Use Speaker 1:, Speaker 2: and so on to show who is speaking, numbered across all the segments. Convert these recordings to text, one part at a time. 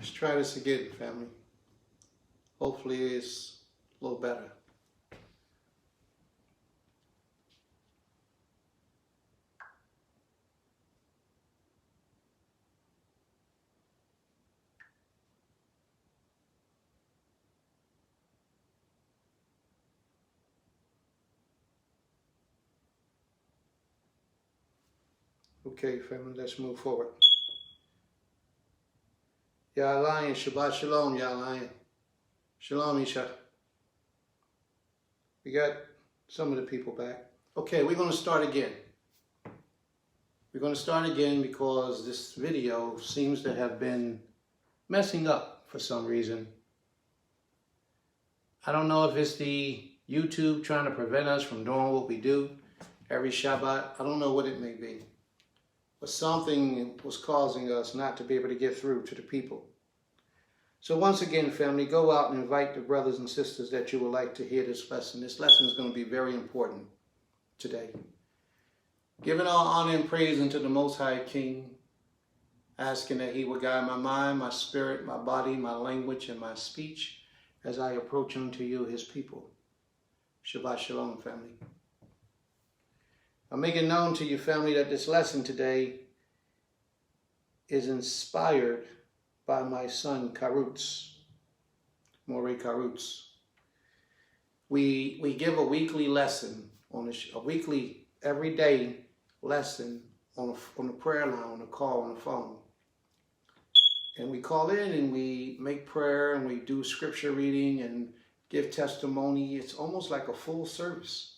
Speaker 1: Let's try this again, family. Hopefully it's a little better. Okay, family, let's move forward. Yah Lion, Shabbat Shalom, Yah Lion. Shalom, Isha. We got some of the people back. Okay, we're going to start again. We're going to start again because this video seems to have been messing up for some reason. I don't know if it's the YouTube trying to prevent us from doing what we do every Shabbat. I don't know what it may be. But something was causing us not to be able to get through to the people. So once again, family, go out and invite the brothers and sisters that you would like to hear this lesson. This lesson is going to be very important today. Giving all honor and praise unto the Most High King, asking that He will guide my mind, my spirit, my body, my language, and my speech as I approach unto you, His people. Shabbat Shalom, family. I'm making known to you, family, that this lesson today is inspired by my son, Karutz, Moreh Karutz. We give a weekly lesson, a weekly, everyday lesson on the prayer line, on the call, on the phone. And we call in and we make prayer and we do scripture reading and give testimony. It's almost like a full service.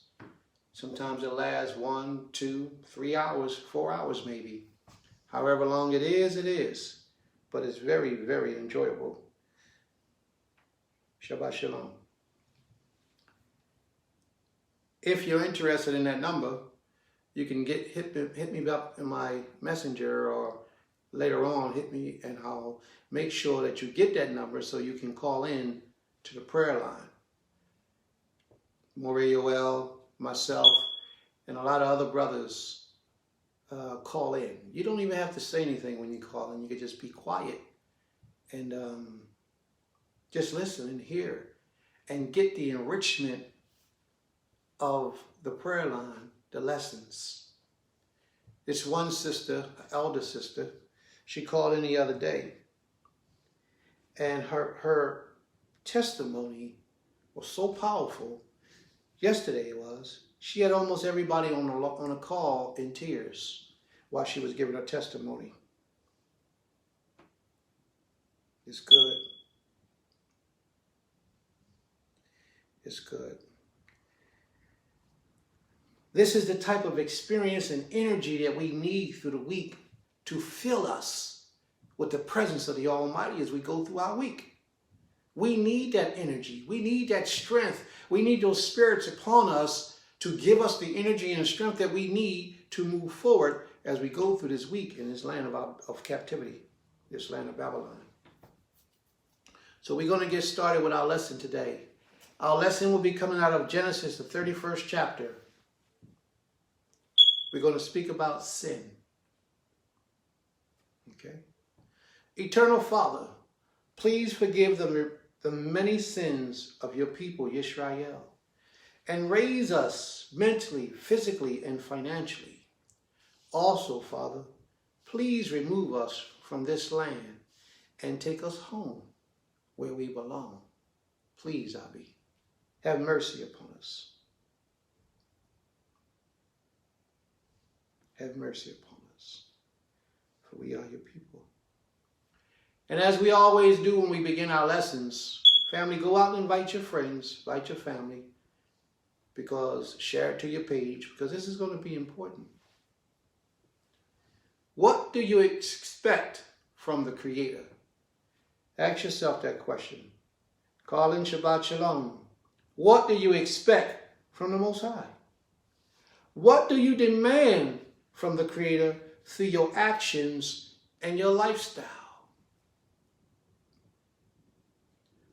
Speaker 1: Sometimes it lasts 1, 2, 3 hours, 4 hours maybe. However long it is. But it's very, very enjoyable. Shabbat Shalom. If you're interested in that number, you can hit me up in my messenger, or later on hit me and I'll make sure that you get that number so you can call in to the prayer line. Moreh Yoel, myself, and a lot of other brothers call in. You don't even have to say anything when you call in. You can just be quiet and just listen and hear and get the enrichment of the prayer line, the lessons. This one sister, an elder sister, she called in the other day, and her testimony was so powerful. Yesterday it was. She had almost everybody on a call in tears while she was giving her testimony. It's good. It's good. This is the type of experience and energy that we need through the week to fill us with the presence of the Almighty as we go through our week. We need that energy. We need that strength. We need those spirits upon us to give us the energy and strength that we need to move forward as we go through this week in this land of captivity, this land of Babylon. So we're going to get started with our lesson today. Our lesson will be coming out of Genesis, the 31st chapter. We're going to speak about sin. Okay? Eternal Father, please forgive the many sins of your people, Yisrael, and raise us mentally, physically, and financially. Also, Father, please remove us from this land and take us home where we belong. Please, Abba, have mercy upon us. Have mercy upon us, for we are your people. And as we always do when we begin our lessons, family, go out and invite your friends, invite your family, because share it to your page, because this is going to be important. What do you expect from the Creator? Ask yourself that question. Call in Shabbat Shalom. What do you expect from the Most High? What do you demand from the Creator through your actions and your lifestyle?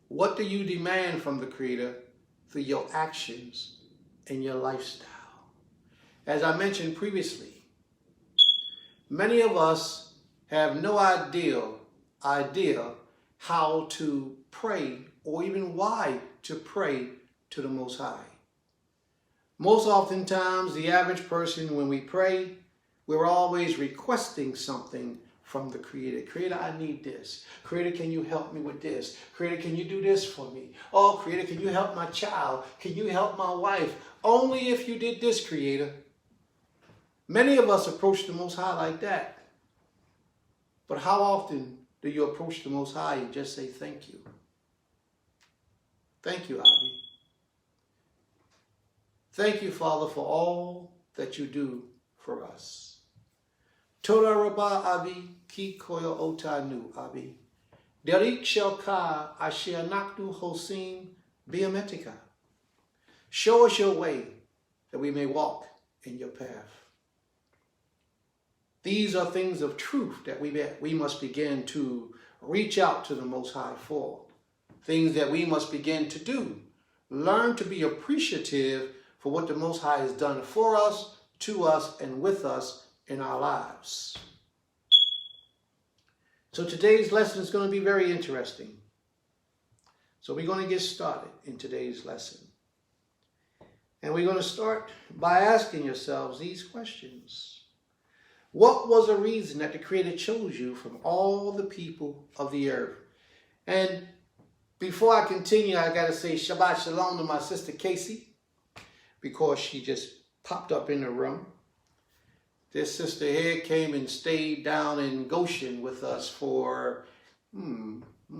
Speaker 1: What do you demand from the Creator through your actions and your lifestyle? As I mentioned previously, many of us have no idea how to pray or even why to pray to the Most High. Most oftentimes, the average person, when we pray, we're always requesting something from the Creator. Creator, I need this. Creator, can you help me with this? Creator, can you do this for me? Oh, Creator, can you help my child? Can you help my wife? Only if you did this, Creator. Many of us approach the Most High like that. But how often do you approach the Most High and just say thank you? Thank you, Abby. Thank you, Father, for all that you do for us. Toda Rabba Abi ki koyo otanu Abi. Derik shelka asher naknu hosim biometica. Show us your way that we may walk in your path. These are things of truth that we must begin to reach out to the Most High for. Things that we must begin to do. Learn to be appreciative for what the Most High has done for us, to us, and with us in our lives. So today's lesson is going to be very interesting. So we're going to get started in today's lesson. And we're going to start by asking yourselves these questions. What was the reason that the Creator chose you from all the people of the earth? And before I continue, I got to say Shabbat Shalom to my sister Casey, because she just popped up in the room. This sister here came and stayed down in Goshen with us for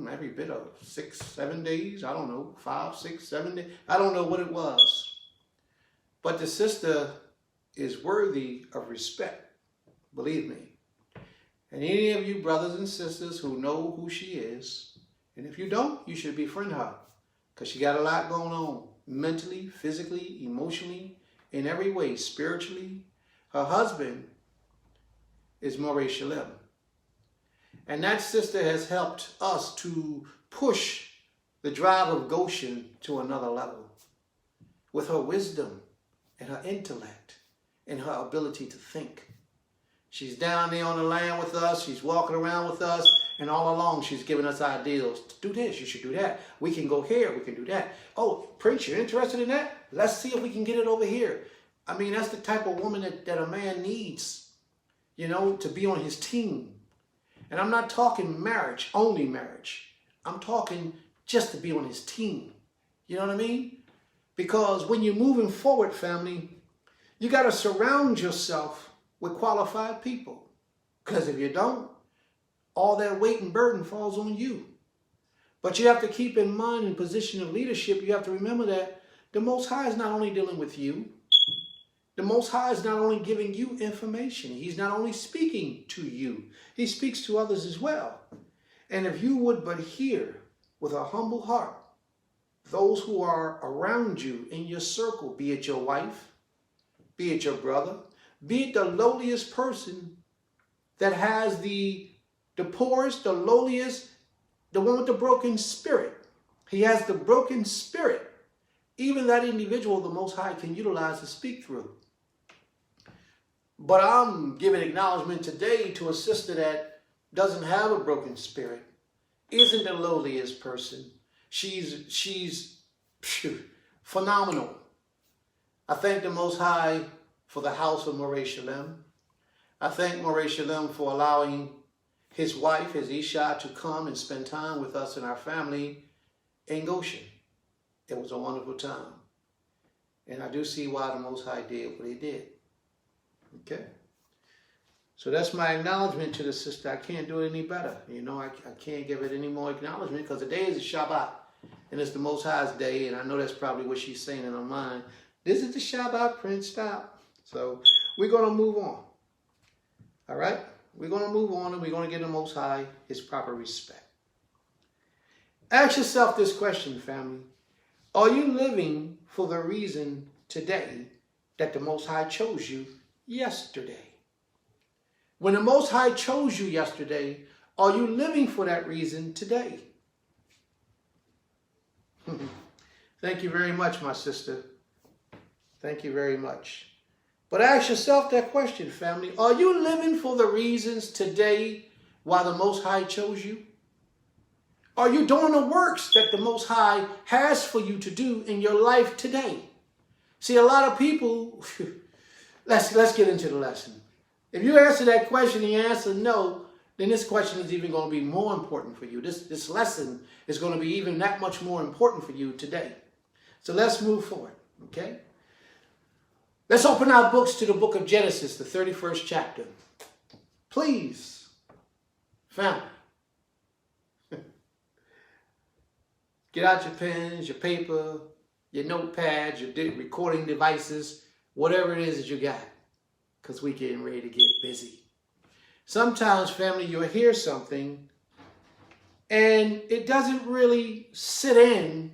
Speaker 1: every bit of 6, 7 days. I don't know, 5, 6, 7 days. I don't know what it was. But the sister is worthy of respect, believe me. And any of you brothers and sisters who know who she is, and if you don't, you should befriend her, because she got a lot going on, mentally, physically, emotionally, in every way, spiritually. Her husband is Moreh Shalem. And that sister has helped us to push the drive of Goshen to another level with her wisdom and her intellect and her ability to think. She's down there on the land with us. She's walking around with us. And all along, she's giving us ideas. Do this, you should do that. We can go here, we can do that. Oh, Prince, you're interested in that? Let's see if we can get it over here. I mean, that's the type of woman that a man needs, you know, to be on his team. And I'm not talking marriage, only marriage. I'm talking just to be on his team. You know what I mean? Because when you're moving forward, family, you got to surround yourself with qualified people. Because if you don't, all that weight and burden falls on you. But you have to keep in mind, in position of leadership, you have to remember that the Most High is not only dealing with you. The Most High is not only giving you information. He's not only speaking to you. He speaks to others as well. And if you would but hear with a humble heart those who are around you in your circle, be it your wife, be it your brother, be it the lowliest person that has the poorest, the lowliest, the one with the broken spirit. He has the broken spirit. Even that individual, the Most High can utilize to speak through. But I'm giving acknowledgement today to a sister that doesn't have a broken spirit, isn't the lowliest person. She's phenomenal. I thank the Most High for the house of Moreh Shalem. I thank Moreh Shalem for allowing his wife, his Isha, to come and spend time with us and our family in Goshen. It was a wonderful time. And I do see why the Most High did what he did. Okay? So that's my acknowledgement to the sister. I can't do it any better. You know, I can't give it any more acknowledgement because today is a Shabbat. And it's the Most High's day. And I know that's probably what she's saying in her mind. This is the Shabbat, Prince, stop. So we're going to move on. All right? We're going to move on and we're going to give the Most High his proper respect. Ask yourself this question, family. Are you living for the reason today that the Most High chose you yesterday? When the Most High chose you yesterday, are you living for that reason today? Thank you very much, my sister. Thank you very much. But ask yourself that question, family. Are you living for the reasons today why the Most High chose you? Are you doing the works that the Most High has for you to do in your life today? See, a lot of people, let's get into the lesson. If you answer that question and you answer no, then this question is even going to be more important for you. This lesson is going to be even that much more important for you today. So let's move forward, okay? Let's open our books to the book of Genesis, the 31st chapter. Please, family, get out your pens, your paper, your notepads, your recording devices, whatever it is that you got, because we're getting ready to get busy. Sometimes, family, you'll hear something and it doesn't really sit in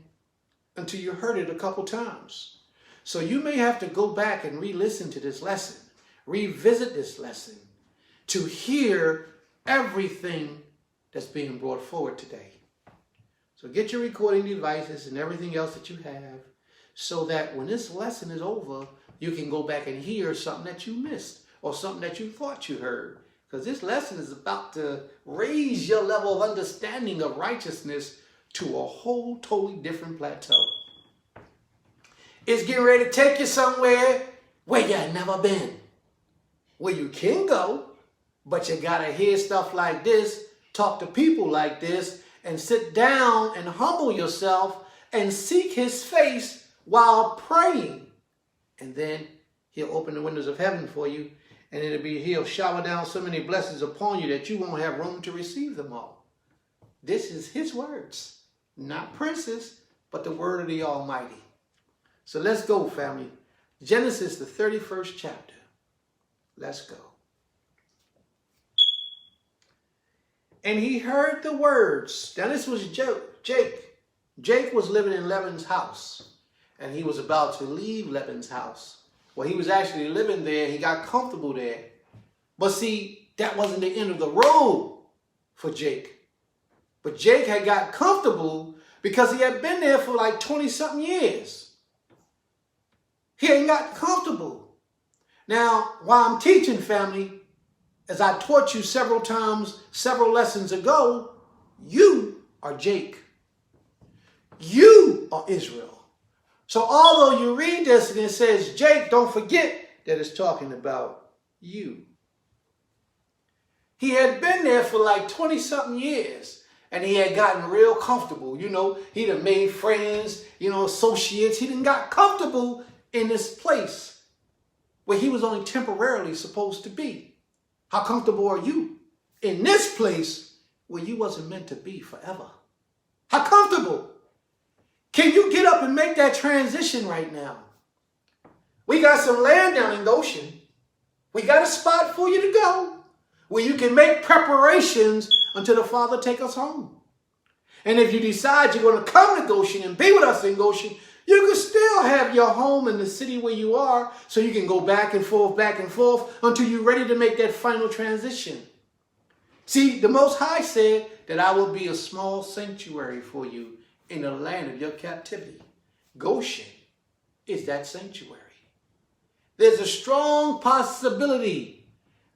Speaker 1: until you heard it a couple times. So you may have to go back and re-listen to this lesson, revisit this lesson to hear everything that's being brought forward today. So get your recording devices and everything else that you have so that when this lesson is over, you can go back and hear something that you missed or something that you thought you heard. Because this lesson is about to raise your level of understanding of righteousness to a whole totally different plateau. It's getting ready to take you somewhere where you've never been. Where you can go, but you got to hear stuff like this, talk to people like this, and sit down and humble yourself and seek his face while praying. And then he'll open the windows of heaven for you. And he'll shower down so many blessings upon you that you won't have room to receive them all. This is his words, not Prince's, but the word of the Almighty. So let's go, family. Genesis, the 31st chapter. Let's go. And he heard the words. Now this was Jake. Jake was living in Laban's house, and he was about to leave Laban's house. Well, he was actually living there. He got comfortable there. But see, that wasn't the end of the road for Jake. But Jake had got comfortable because he had been there for like 20-something years. He hadn't got comfortable. Now, while I'm teaching, family, as I taught you several times, several lessons ago, you are Jake. You are Israel. So although you read this and it says Jake, don't forget that it's talking about you. He had been there for like 20-something years and he had gotten real comfortable. You know, he'd have made friends, associates. He done got comfortable in this place where he was only temporarily supposed to be. How comfortable are you in this place where you wasn't meant to be forever? How comfortable? Can you get up and make that transition right now? We got some land down in Goshen. We got a spot for you to go where you can make preparations until the Father take us home. And if you decide you're going to come to Goshen and be with us in Goshen, you can still have your home in the city where you are so you can go back and forth until you're ready to make that final transition. See, the Most High said that I will be a small sanctuary for you in the land of your captivity. Goshen is that sanctuary. There's a strong possibility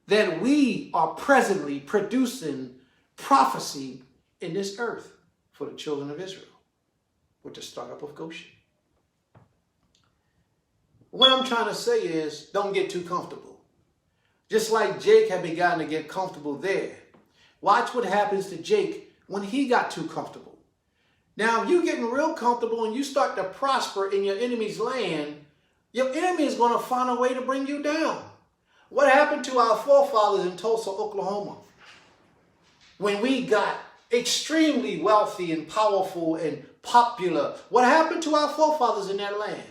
Speaker 1: that we are presently producing prophecy in this earth for the children of Israel with the startup of Goshen. What I'm trying to say is don't get too comfortable. Just like Jake had begun to get comfortable there. Watch what happens to Jake when he got too comfortable. Now, if you're getting real comfortable and you start to prosper in your enemy's land, your enemy is going to find a way to bring you down. What happened to our forefathers in Tulsa, Oklahoma? When we got extremely wealthy and powerful and popular, what happened to our forefathers in that land?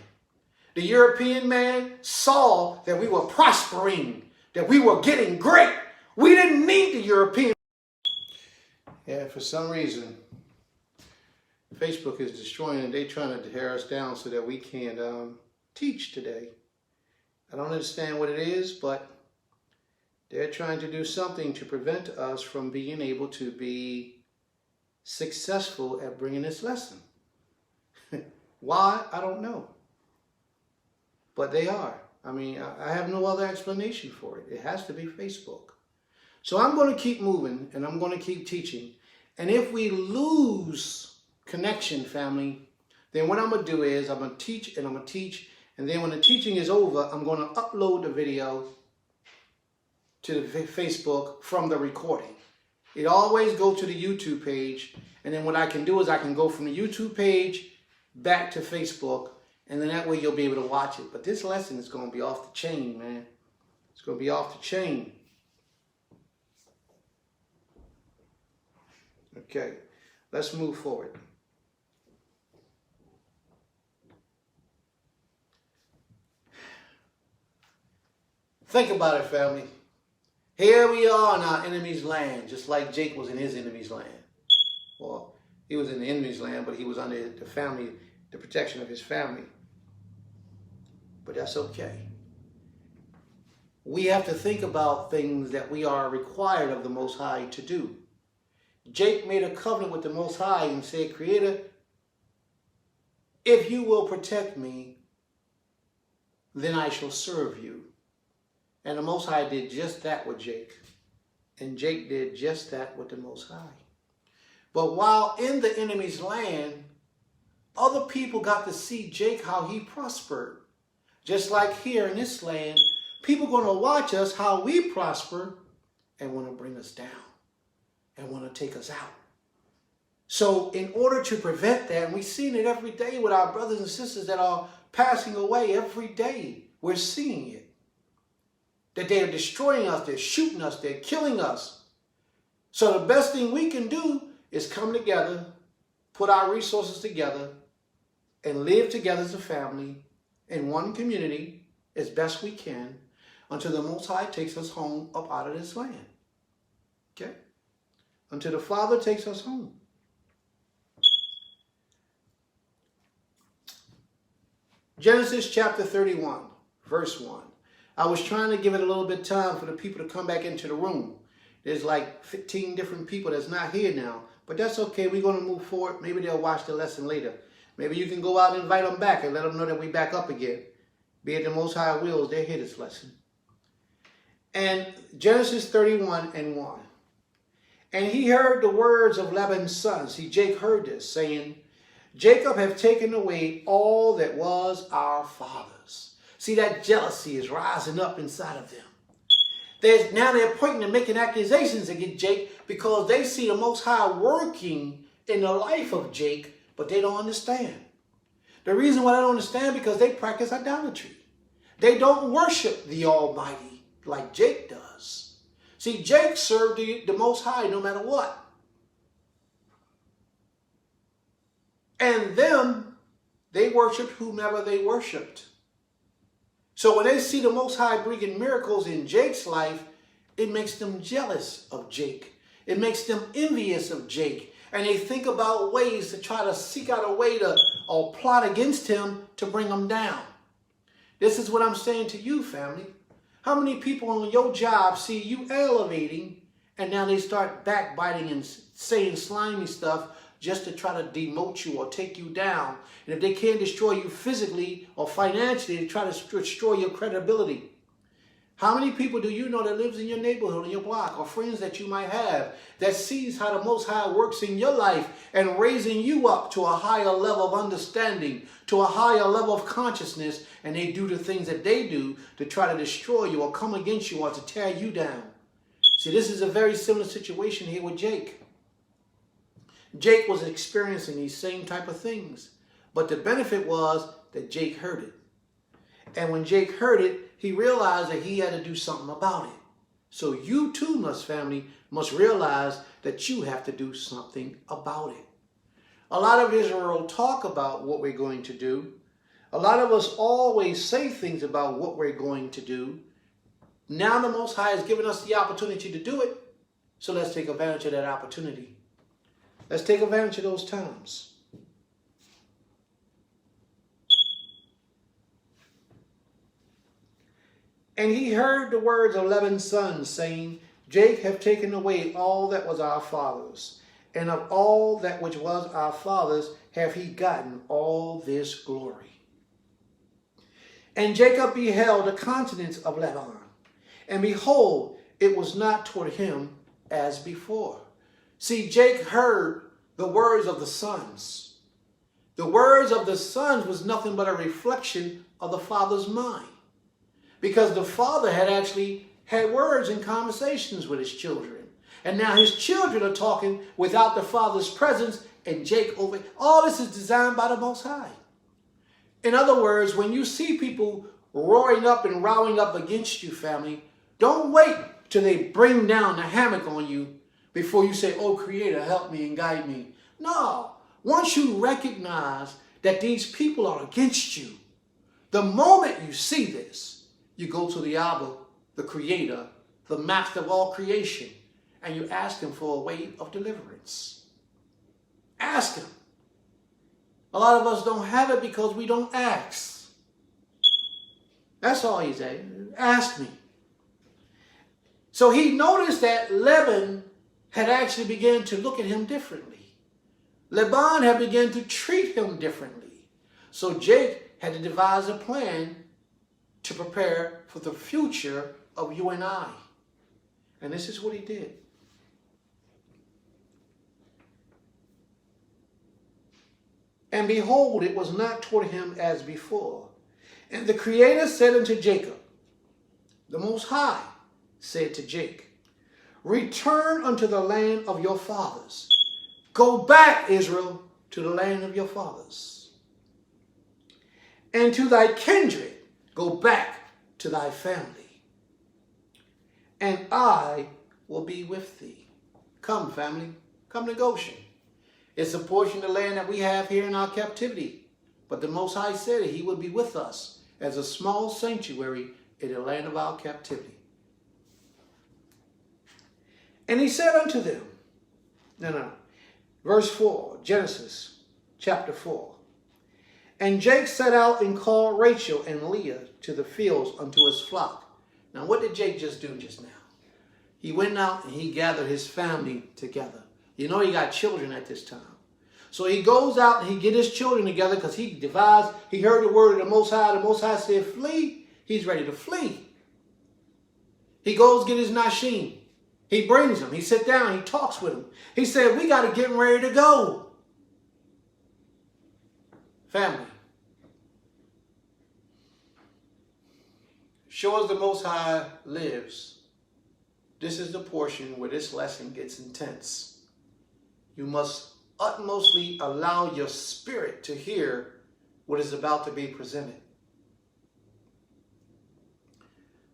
Speaker 1: The European man saw that we were prospering, that we were getting great. We didn't need the European. Yeah, for some reason, Facebook is destroying and they're trying to tear us down so that we can't teach today. I don't understand what it is, but they're trying to do something to prevent us from being able to be successful at bringing this lesson. Why? I don't know. But they are. I mean, I have no other explanation for it. It has to be Facebook. So I'm going to keep moving and I'm going to keep teaching. And if we lose connection, family, then what I'm going to do is I'm going to teach and I'm going to teach. And then when the teaching is over, I'm going to upload the video to the Facebook from the recording. It always goes to the YouTube page. And then what I can do is I can go from the YouTube page back to Facebook. And then that way you'll be able to watch it. But this lesson is going to be off the chain, man. It's going to be off the chain. Okay, let's move forward. Think about it, family. Here we are in our enemy's land, just like Jake was in his enemy's land. Well, he was in the enemy's land, but he was under the protection of his family. But that's okay. We have to think about things that we are required of the Most High to do. Jake made a covenant with the Most High and said, Creator, if you will protect me, then I shall serve you. And the Most High did just that with Jake. And Jake did just that with the Most High. But while in the enemy's land, other people got to see Jake, how he prospered. Just like here in this land, people are going to watch us, how we prosper, and want to bring us down and want to take us out. So in order to prevent that, and we've seen it every day with our brothers and sisters that are passing away every day, we're seeing it. That they are destroying us, they're shooting us, they're killing us. So the best thing we can do is come together, put our resources together, and live together as a family in one community as best we can until the Most High takes us home up out of this land. Okay? Until the Father takes us home. Genesis chapter 31, verse 1. I was trying to give it a little bit of time for the people to come back into the room. There's like 15 different people that's not here now. But that's okay. We're going to move forward. Maybe they'll watch the lesson later. Maybe you can go out and invite them back and let them know that we back up again. Be it the Most High wills, they hear this lesson. And Genesis 31 and 1. And he heard the words of Laban's sons. See, Jake heard this, saying, Jacob hath taken away all that was our father's. See, that jealousy is rising up inside of them. Now they're pointing and making accusations against Jake because they see the Most High working in the life of Jake, but they don't understand. The reason why they don't understand because they practice idolatry. They don't worship the Almighty like Jake does. See, Jake served the Most High no matter what. And them, they worshiped whomever they worshiped. So when they see the Most High bringing miracles in Jake's life, it makes them jealous of Jake. It makes them envious of Jake. And they think about ways to try to seek out a way to or plot against him to bring him down. This is what I'm saying to you, family. How many people on your job see you elevating and now they start backbiting and saying slimy stuff just to try to demote you or take you down? And if they can't destroy you physically or financially, they try to destroy your credibility. How many people do you know that lives in your neighborhood, in your block, or friends that you might have that sees how the Most High works in your life and raising you up to a higher level of understanding, to a higher level of consciousness, and they do the things that they do to try to destroy you or come against you or to tear you down? See, this is a very similar situation here with Jake. Jake was experiencing these same type of things, but the benefit was that Jake heard it. And when Jake heard it, he realized that he had to do something about it. So you too, family, must realize that you have to do something about it. A lot of Israel talk about what we're going to do. A lot of us always say things about what we're going to do. Now the Most High has given us the opportunity to do it. So let's take advantage of that opportunity. Let's take advantage of those times. And he heard the words of Laban's sons, saying, Jake hath taken away all that was our father's, and of all that which was our father's hath he gotten all this glory. And Jacob beheld the countenance of Laban, and behold, it was not toward him as before. See, Jake heard the words of the sons. The words of the sons was nothing but a reflection of the father's mind. Because the father had actually had words and conversations with his children. And now his children are talking without the father's presence, and Jake over. All this is designed by the Most High. In other words, when you see people roaring up and rowing up against you, family, don't wait till they bring down the hammock on you before you say, oh, Creator, help me and guide me. No. Once you recognize that these people are against you, the moment you see this, you go to the Abba, the Creator, the Master of all creation, and you ask Him for a way of deliverance. Ask Him. A lot of us don't have it because we don't ask. That's all He's saying. Ask me. So he noticed that Laban had actually begun to look at him differently. Laban had begun to treat him differently. So Jake had to devise a plan to prepare for the future of you and I. And this is what he did. And behold, it was not toward him as before. And the Creator said unto Jacob, the Most High said to Jake, return unto the land of your fathers. Go back, Israel, to the land of your fathers. And to thy kindred, go back to thy family. And I will be with thee. Come, family, come to Goshen. It's a portion of the land that we have here in our captivity. But the Most High said He would be with us as a small sanctuary in the land of our captivity. And He said unto them, verse 4, Genesis chapter 4. And Jake set out and called Rachel and Leah to the fields unto his flock. Now, what did Jake just do just now? He went out and he gathered his family together. You know he got children at this time. So he goes out and he get his children together because he heard the word of the Most High. The Most High said, flee. He's ready to flee. He goes get his Nashim. He brings him. He sits down. He talks with him. He said, we got to get ready to go. Family. Sure as the Most High lives, this is the portion where this lesson gets intense. You must utmostly allow your spirit to hear what is about to be presented.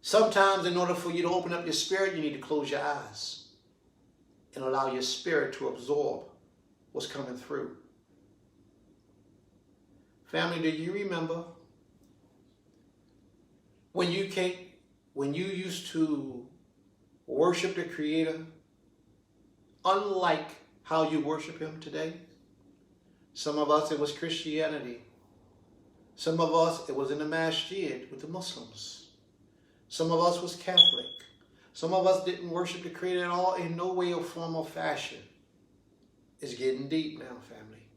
Speaker 1: Sometimes in order for you to open up your spirit, you need to close your eyes and allow your spirit to absorb what's coming through. Family, do you remember when you used to worship the Creator unlike how you worship Him today? Some of us, it was Christianity. Some of us, it was in the masjid with the Muslims. Some of us was Catholic. Some of us didn't worship the Creator at all in no way or form or fashion. It's getting deep now, family.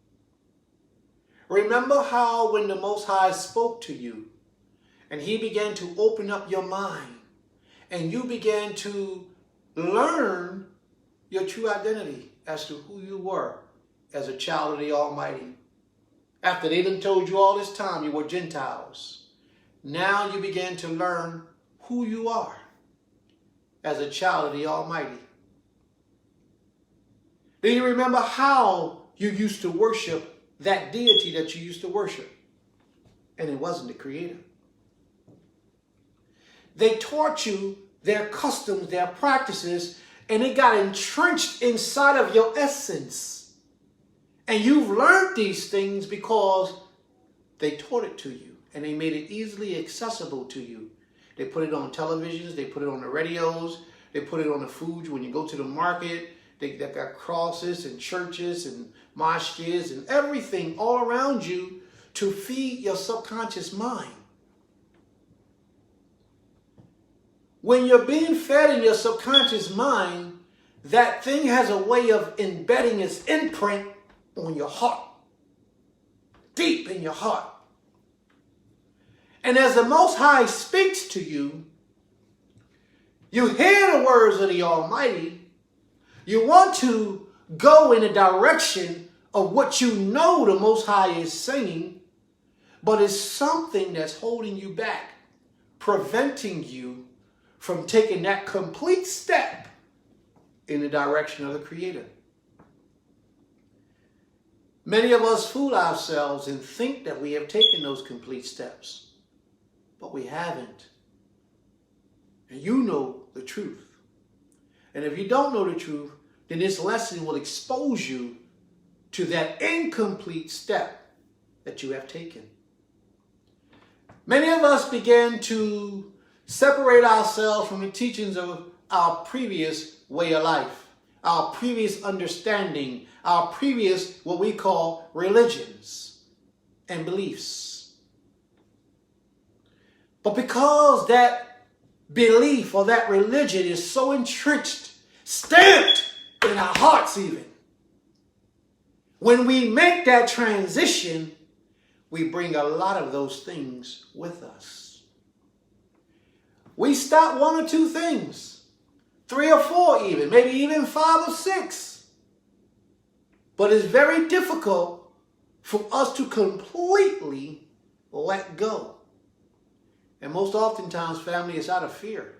Speaker 1: Remember how when the Most High spoke to you and He began to open up your mind and you began to learn your true identity as to who you were as a child of the Almighty. After they done told you all this time you were Gentiles, now you began to learn who you are as a child of the Almighty. Do you remember how you used to worship that deity that you used to worship? And it wasn't the Creator. They taught you their customs, their practices, and it got entrenched inside of your essence. And you've learned these things because they taught it to you and they made it easily accessible to you. They put it on televisions, they put it on the radios, they put it on the foods when you go to the market. They've got crosses and churches and mosques and everything all around you to feed your subconscious mind. When you're being fed in your subconscious mind, that thing has a way of embedding its imprint on your heart, deep in your heart. And as the Most High speaks to you, you hear the words of the Almighty, you want to go in the direction of what you know the Most High is saying, but it's something that's holding you back, preventing you from taking that complete step in the direction of the Creator. Many of us fool ourselves and think that we have taken those complete steps, but we haven't. And you know the truth. And if you don't know the truth, then this lesson will expose you to that incomplete step that you have taken. Many of us began to separate ourselves from the teachings of our previous way of life, our previous understanding, our previous what we call religions and beliefs. But because that belief or that religion is so entrenched, stamped in our hearts even, when we make that transition, we bring a lot of those things with us. We stop one or two things, 3 or 4 even, maybe even 5 or 6. But it's very difficult for us to completely let go. And most oftentimes, family, is out of fear.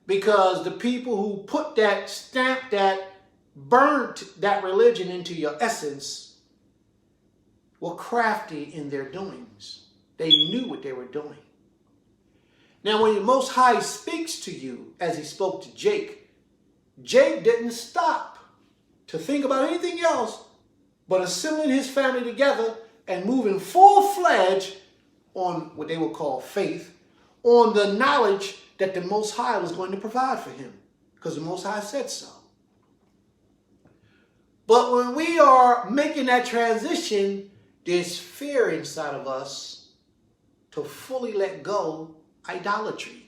Speaker 1: Because the people who put that stamp, that burnt that religion into your essence, were crafty in their doings. They knew what they were doing. Now, when the Most High speaks to you, as he spoke to Jake, Jake didn't stop to think about anything else but assembling his family together and moving full-fledged on what they would call faith, on the knowledge that the Most High was going to provide for him, because the Most High said so. But when we are making that transition, there's fear inside of us to fully let go idolatry.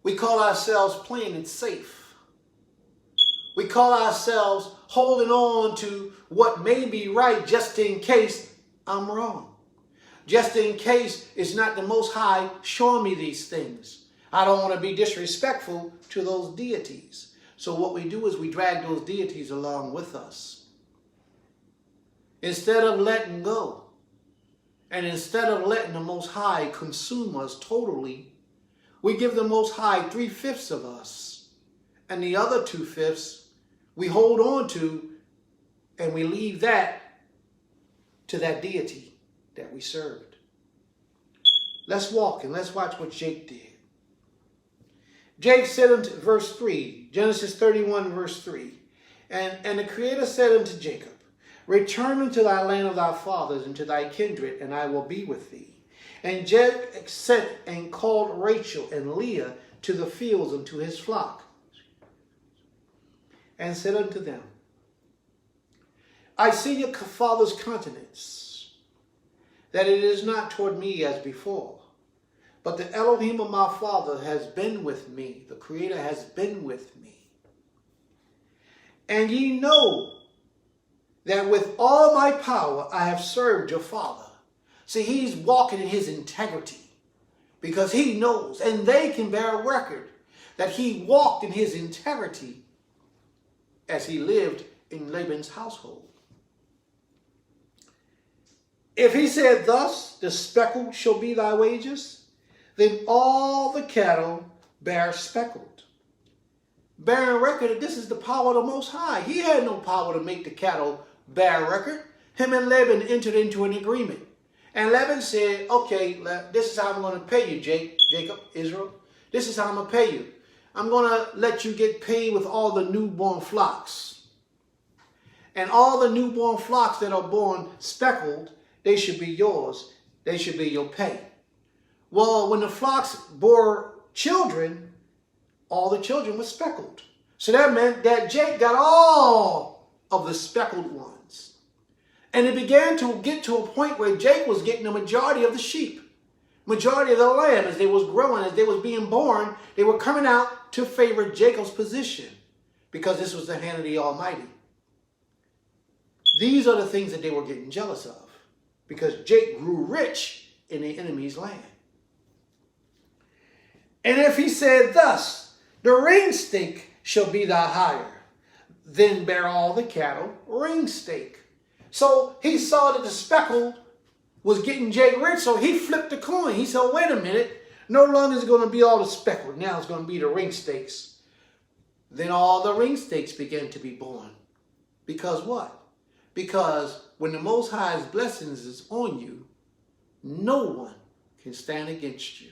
Speaker 1: We call ourselves playing it safe. We call ourselves holding on to what may be right just in case I'm wrong. Just in case it's not the Most High showing me these things. I don't want to be disrespectful to those deities. So what we do is we drag those deities along with us. Instead of letting go, and instead of letting the Most High consume us totally, we give the Most High 3/5 of us. And the other 2/5 we hold on to, and we leave that to that deity that we served. Let's walk and let's watch what Jake did. Jake said unto, verse 3, Genesis 31, verse 3, and the Creator said unto Jacob, return unto thy land of thy fathers and to thy kindred, and I will be with thee. And Jacob sent and called Rachel and Leah to the fields unto his flock, and said unto them, I see your father's countenance, that it is not toward me as before, but the Elohim of my father has been with me. The Creator has been with me. And ye know that with all my power I have served your father. See, he's walking in his integrity because he knows, and they can bear record, that he walked in his integrity as he lived in Laban's household. If he said thus, the speckled shall be thy wages, then all the cattle bear speckled. Bearing record that this is the power of the Most High. He had no power to make the cattle bear record. Him and Laban entered into an agreement. And Laban said, okay, this is how I'm going to pay you, Jacob, Israel. This is how I'm going to pay you. I'm going to let you get paid with all the newborn flocks. And all the newborn flocks that are born speckled, they should be yours. They should be your pay. Well, when the flocks bore children, all the children were speckled. So that meant that Jake got all of the speckled ones. And it began to get to a point where Jake was getting the majority of the sheep. Majority of the lamb, as they was growing, as they was being born, they were coming out to favor Jacob's position because this was the hand of the Almighty. These are the things that they were getting jealous of because Jake grew rich in the enemy's land. And if he said thus, the ring stake shall be thy hire, then bear all the cattle ring stake. So he saw that the speckled was getting Jake rich, so he flipped the coin. He said, wait a minute, no longer is it going to be all the speckled. Now it's going to be the ring stakes. Then all the ring stakes began to be born. Because what? Because when the Most High's blessings is on you, no one can stand against you.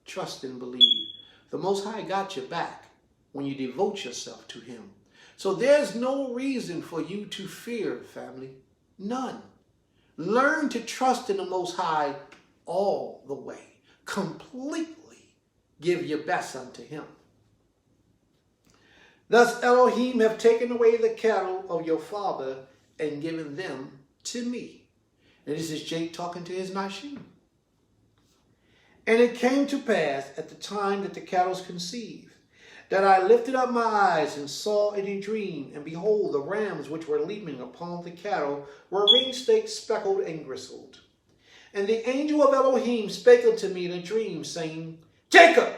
Speaker 1: Trust and believe. The Most High got your back when you devote yourself to him. So there's no reason for you to fear, family. None. Learn to trust in the Most High all the way. Completely give your best unto him. Thus Elohim have taken away the cattle of your father and given them to me. And this is Jake talking to his Nashim. And it came to pass at the time that the cattle conceived, that I lifted up my eyes and saw in a dream, and behold, the rams which were leaping upon the cattle were ring-staked, speckled, and gristled. And the angel of Elohim spake unto me in a dream, saying, Jacob!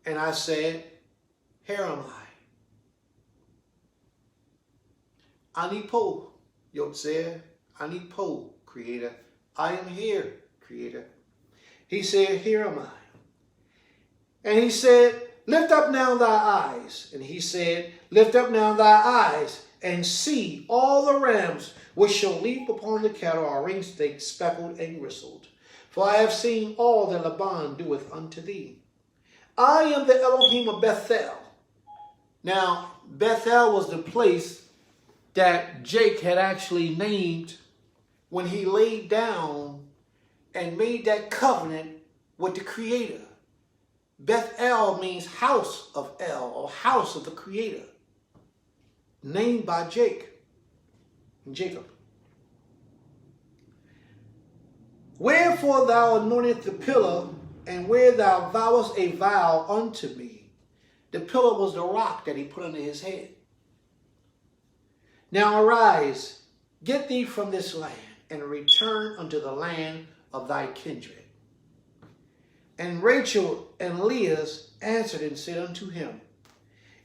Speaker 1: And I said, Here am I. Anipo, Yotzer, Anipo, Creator. I am here, Creator. He said, Here am I. And he said, Lift up now thy eyes. And he said, Lift up now thy eyes, and see all the rams which shall leap upon the cattle are ring-staked, speckled, and gristled. For I have seen all that Laban doeth unto thee. I am the Elohim of Bethel. Now, Bethel was the place that Jake had actually named when he laid down and made that covenant with the Creator. Bethel means house of El, or house of the Creator, named by Jacob. Wherefore thou anointest the pillar, and where thou vowest a vow unto me. The pillar was the rock that he put under his head. Now arise, get thee from this land, and return unto the land of thy kindred. And Rachel and Leah answered and said unto him,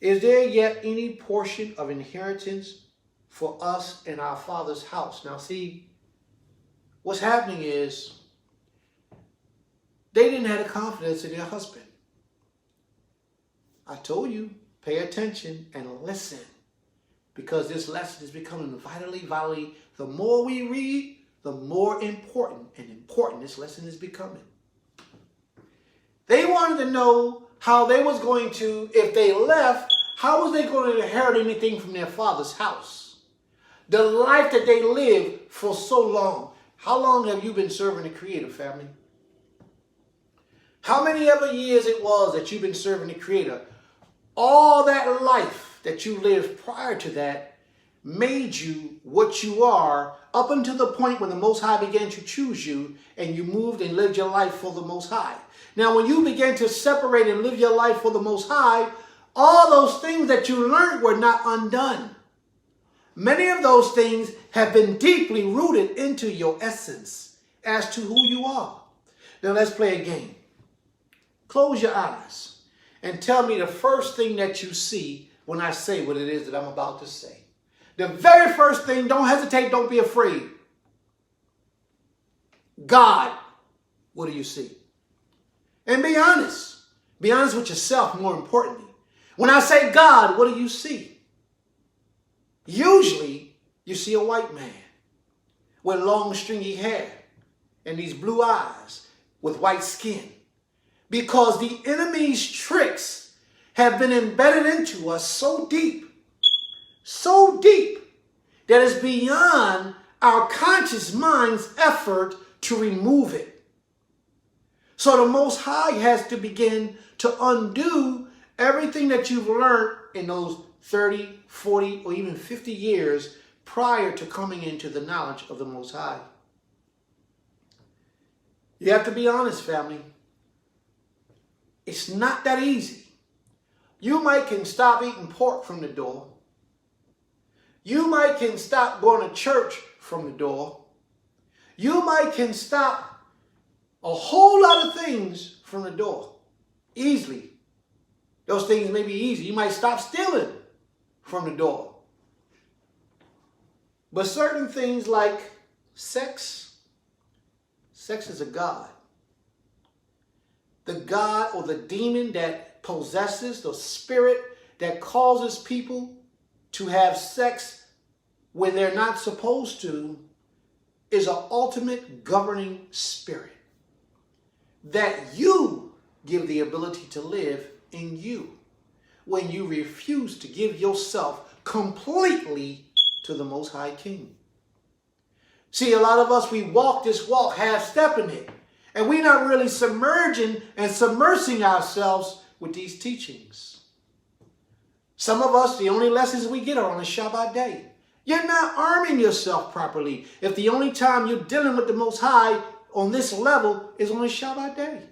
Speaker 1: Is there yet any portion of inheritance for us in our father's house? Now see, what's happening is they didn't have the confidence in their husband. I told you, pay attention and listen, because this lesson is becoming vitally, the more we read, the more important this lesson is becoming. They wanted to know how they was going to, if they left, how was they going to inherit anything from their father's house? The life that they lived for so long. How long have you been serving the Creator, family? How many ever years it was that you've been serving the Creator? All that life that you lived prior to that made you what you are up until the point when the Most High began to choose you and you moved and lived your life for the Most High. Now, when you began to separate and live your life for the Most High, all those things that you learned were not undone. Many of those things have been deeply rooted into your essence as to who you are. Now, let's play a game. Close your eyes and tell me the first thing that you see when I say what it is that I'm about to say. The very first thing, don't hesitate, don't be afraid. God, what do you see? And be honest. Be honest with yourself, more importantly. When I say God, what do you see? Usually, you see a white man with long stringy hair and these blue eyes with white skin. Because the enemy's tricks have been embedded into us so deep, that it's beyond our conscious mind's effort to remove it. So the Most High has to begin to undo everything that you've learned in those 30, 40, or even 50 years prior to coming into the knowledge of the Most High. You have to be honest, family. It's not that easy. You might can stop eating pork from the door. You might can stop going to church from the door. You might can stop a whole lot of things from the door easily. Those things may be easy. You might stop stealing from the door. But certain things like sex is a god. The god or the demon that possesses, the spirit that causes people to have sex when they're not supposed to, is an ultimate governing spirit that you give the ability to live in you when you refuse to give yourself completely to the Most High King. See, a lot of us, we walk this walk half-stepping it, and we're not really submerging and submersing ourselves with these teachings. Some of us, the only lessons we get are on a Shabbat day. You're not arming yourself properly if the only time you're dealing with the Most High on this level is on a Shabbat day.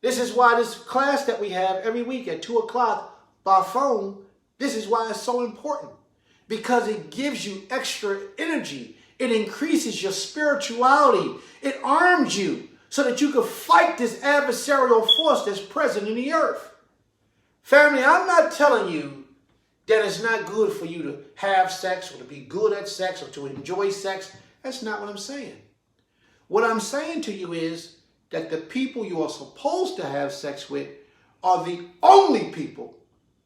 Speaker 1: This is why this class that we have every week at 2 o'clock by phone, this is why it's so important. Because it gives you extra energy. It increases your spirituality. It arms you so that you can fight this adversarial force that's present in the earth. Family, I'm not telling you that it's not good for you to have sex or to be good at sex or to enjoy sex. That's not what I'm saying. What I'm saying to you is that the people you are supposed to have sex with are the only people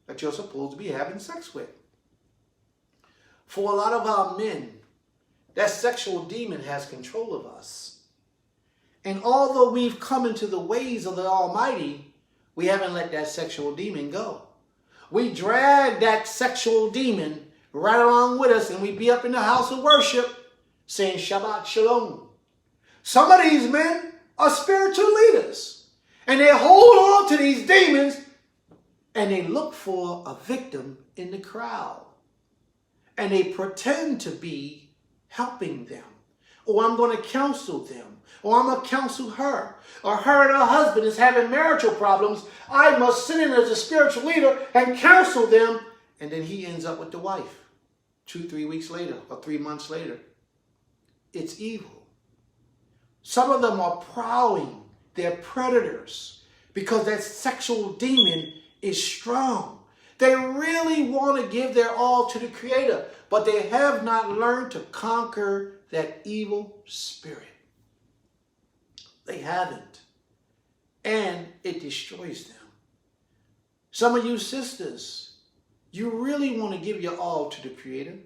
Speaker 1: that you're supposed to be having sex with. For a lot of our men, that sexual demon has control of us. And although we've come into the ways of the Almighty, we haven't let that sexual demon go. We drag that sexual demon right along with us, and we be up in the house of worship saying Shabbat Shalom. Some of these men are spiritual leaders, and they hold on to these demons, and they look for a victim in the crowd. And they pretend to be helping them. Or I'm going to counsel them. Or I'm going to counsel her. Or her and her husband is having marital problems. I must sit in as a spiritual leader and counsel them. And then he ends up with the wife 2-3 weeks later or 3 months later. It's evil. Some of them are prowling. They're predators because that sexual demon is strong. They really want to give their all to the Creator, but they have not learned to conquer that evil spirit. They haven't. And it destroys them. Some of you sisters, you really want to give your all to the Creator.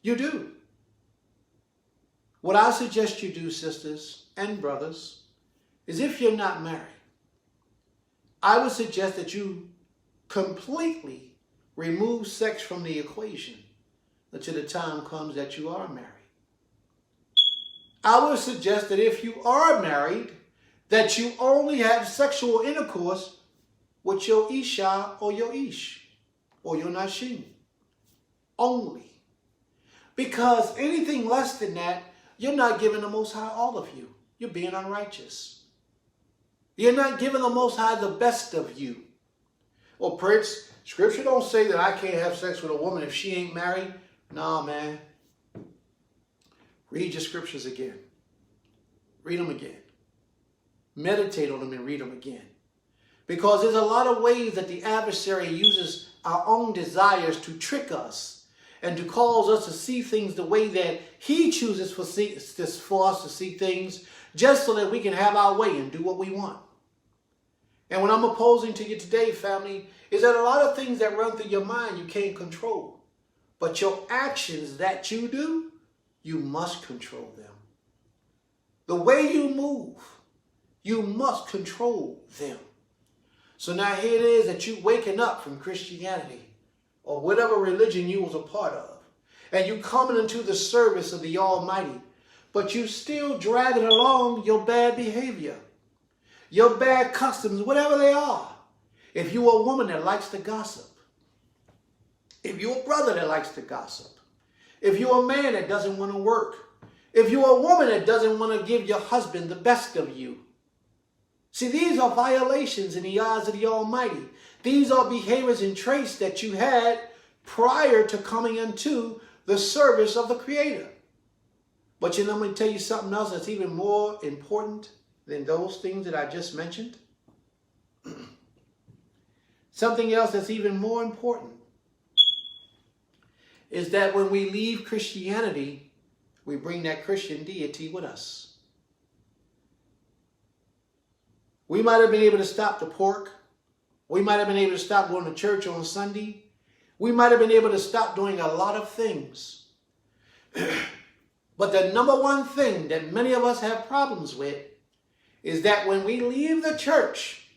Speaker 1: You do. What I suggest you do, sisters and brothers, is if you're not married, I would suggest that you completely remove sex from the equation until the time comes that you are married. I would suggest that if you are married, that you only have sexual intercourse with your Isha or your Ish or your Nashim. Only. Because anything less than that, you're not giving the Most High all of you. You're being unrighteous. You're not giving the Most High the best of you. Well, Prince, Scripture don't say that I can't have sex with a woman if she ain't married. No, man. Read your scriptures again. Read them again. Meditate on them and read them again. Because there's a lot of ways that the adversary uses our own desires to trick us and to cause us to see things the way that he chooses for us to see things, just so that we can have our way and do what we want. And what I'm opposing to you today, family, is that a lot of things that run through your mind you can't control. But your actions that you do, you must control them. The way you move, you must control them. So now here it is that you waking up from Christianity or whatever religion you was a part of, and you coming into the service of the Almighty, but you still dragging along your bad behavior, your bad customs, whatever they are. If you're a woman that likes to gossip, if you're a brother that likes to gossip, if you're a man that doesn't want to work, if you're a woman that doesn't want to give your husband the best of you. See, these are violations in the eyes of the Almighty. These are behaviors and traits that you had prior to coming into the service of the Creator. But you know, I'm going to tell you something else that's even more important than those things that I just mentioned. Something else that's even more important is that when we leave Christianity, we bring that Christian deity with us. We might have been able to stop the pork. We might have been able to stop going to church on Sunday. We might have been able to stop doing a lot of things. But the number one thing that many of us have problems with is that when we leave the church,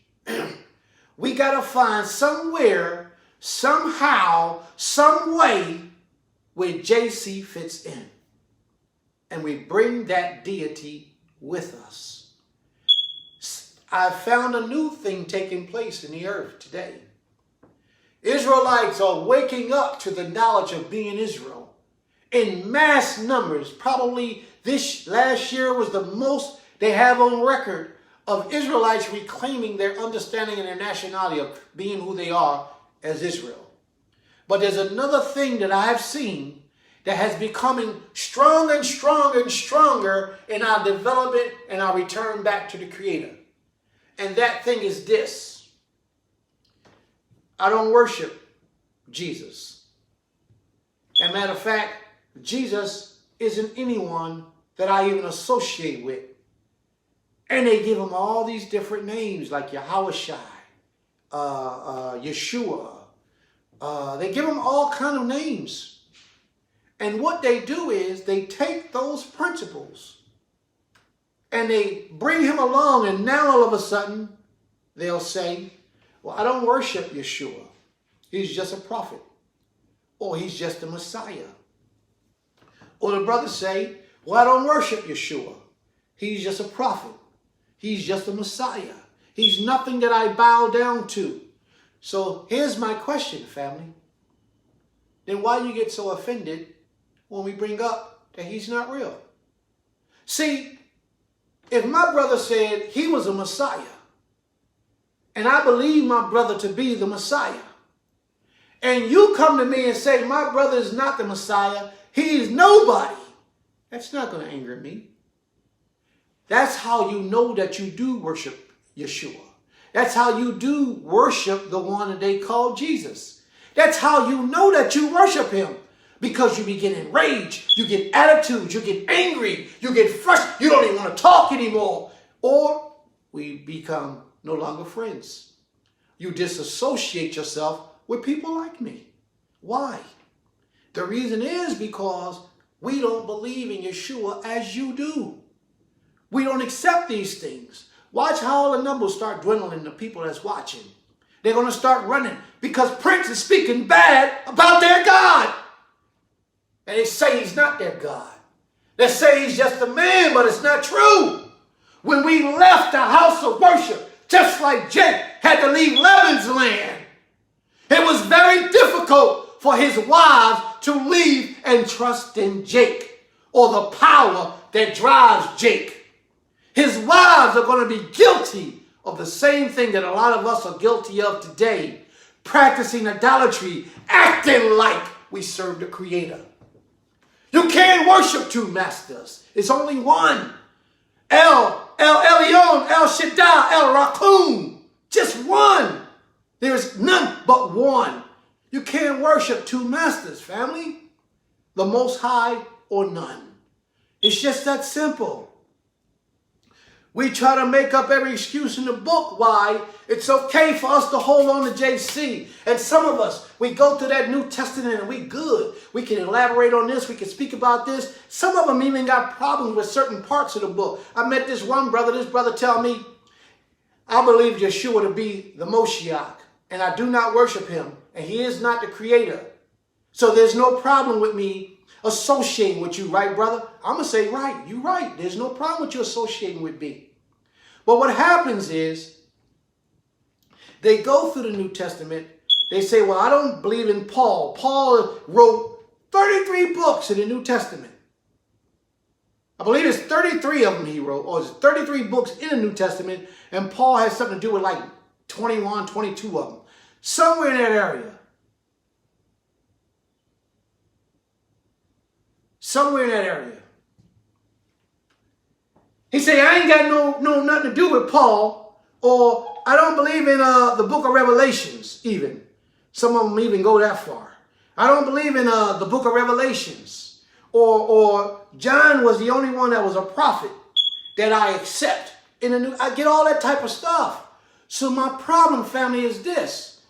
Speaker 1: we got to find somewhere, somehow, some way where JC fits in. And we bring that deity with us. I found a new thing taking place in the earth today. Israelites are waking up to the knowledge of being Israel in mass numbers. Probably this last year was the most they have on record of Israelites reclaiming their understanding and their nationality of being who they are as Israel. But there's another thing that I have seen that has becoming stronger and stronger and stronger in our development and our return back to the Creator. And that thing is this. I don't worship Jesus. As a matter of fact, Jesus isn't anyone that I even associate with. And they give him all these different names like Yahushua, Yeshua. They give him all kind of names. And what they do is they take those principles and they bring him along, and now all of a sudden they'll say, well, I don't worship Yeshua. He's just a prophet. Or he's just a Messiah. Or the brothers say, well, I don't worship Yeshua. He's just a prophet. He's just a Messiah. He's nothing that I bow down to. So here's my question, family. Then why do you get so offended when we bring up that he's not real? See, if my brother said he was a Messiah, and I believe my brother to be the Messiah, and you come to me and say my brother is not the Messiah, he is nobody, that's not going to anger me. That's how you know that you do worship Yeshua. That's how you do worship the one that they call Jesus. That's how you know that you worship him. Because you begin enraged, you get attitudes, you get angry, you get frustrated, you don't even want to talk anymore. Or we become no longer friends. You disassociate yourself with people like me. Why? The reason is because we don't believe in Yeshua as you do. We don't accept these things. Watch how all the numbers start dwindling, the people that's watching. They're going to start running because Prince is speaking bad about their God. And they say he's not their God. They say he's just a man, but it's not true. When we left the house of worship, just like Jake had to leave Laban's land, it was very difficult for his wives to leave and trust in Jake, or the power that drives Jake. His wives are going to be guilty of the same thing that a lot of us are guilty of today, practicing idolatry, acting like we serve the Creator. You can't worship two masters. It's only one. El Elyon, El Shaddai, El Rakun. Just one. There is none but one. You can't worship two masters, family. The Most High or none. It's just that simple. We try to make up every excuse in the book why it's okay for us to hold on to JC. And some of us, we go to that New Testament and we good. We can elaborate on this. We can speak about this. Some of them even got problems with certain parts of the book. I met this one brother. This brother tell me, I believe Yeshua to be the Moshiach, and I do not worship him, and he is not the Creator. So there's no problem with me associating with you, right, brother? I'm going to say, right, you're right. There's no problem with you associating with me. But what happens is, they go through the New Testament. They say, well, I don't believe in Paul. Paul wrote 33 books in the New Testament. I believe it's 33 of them he wrote, or it's 33 books in the New Testament, and Paul has something to do with like 21, 22 of them. Somewhere in that area. Somewhere in that area. He said, I ain't got no nothing to do with Paul, or I don't believe in the book of Revelations even. Some of them even go that far. I don't believe in the book of Revelations. Or John was the only one that was a prophet that I accept. I get all that type of stuff. So my problem, family, is this.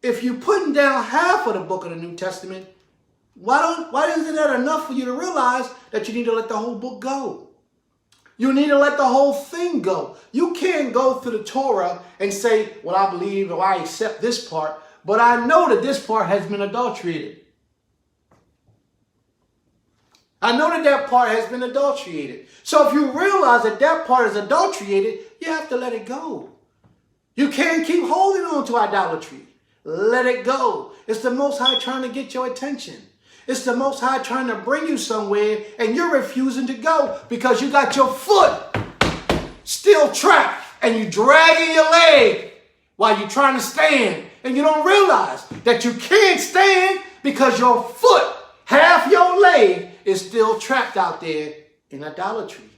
Speaker 1: If you're putting down half of the book of the New Testament, why isn't that enough for you to realize that you need to let the whole book go? You need to let the whole thing go. You can't go through the Torah and say, well, I believe or I accept this part, but I know that this part has been adulterated. I know that that part has been adulterated. So if you realize that that part is adulterated, you have to let it go. You can't keep holding on to idolatry. Let it go. It's the Most High trying to get your attention. It's the Most High trying to bring you somewhere, and you're refusing to go because you got your foot still trapped and you dragging your leg while you're trying to stand, and you don't realize that you can't stand because your foot, half your leg, is still trapped out there in idolatry.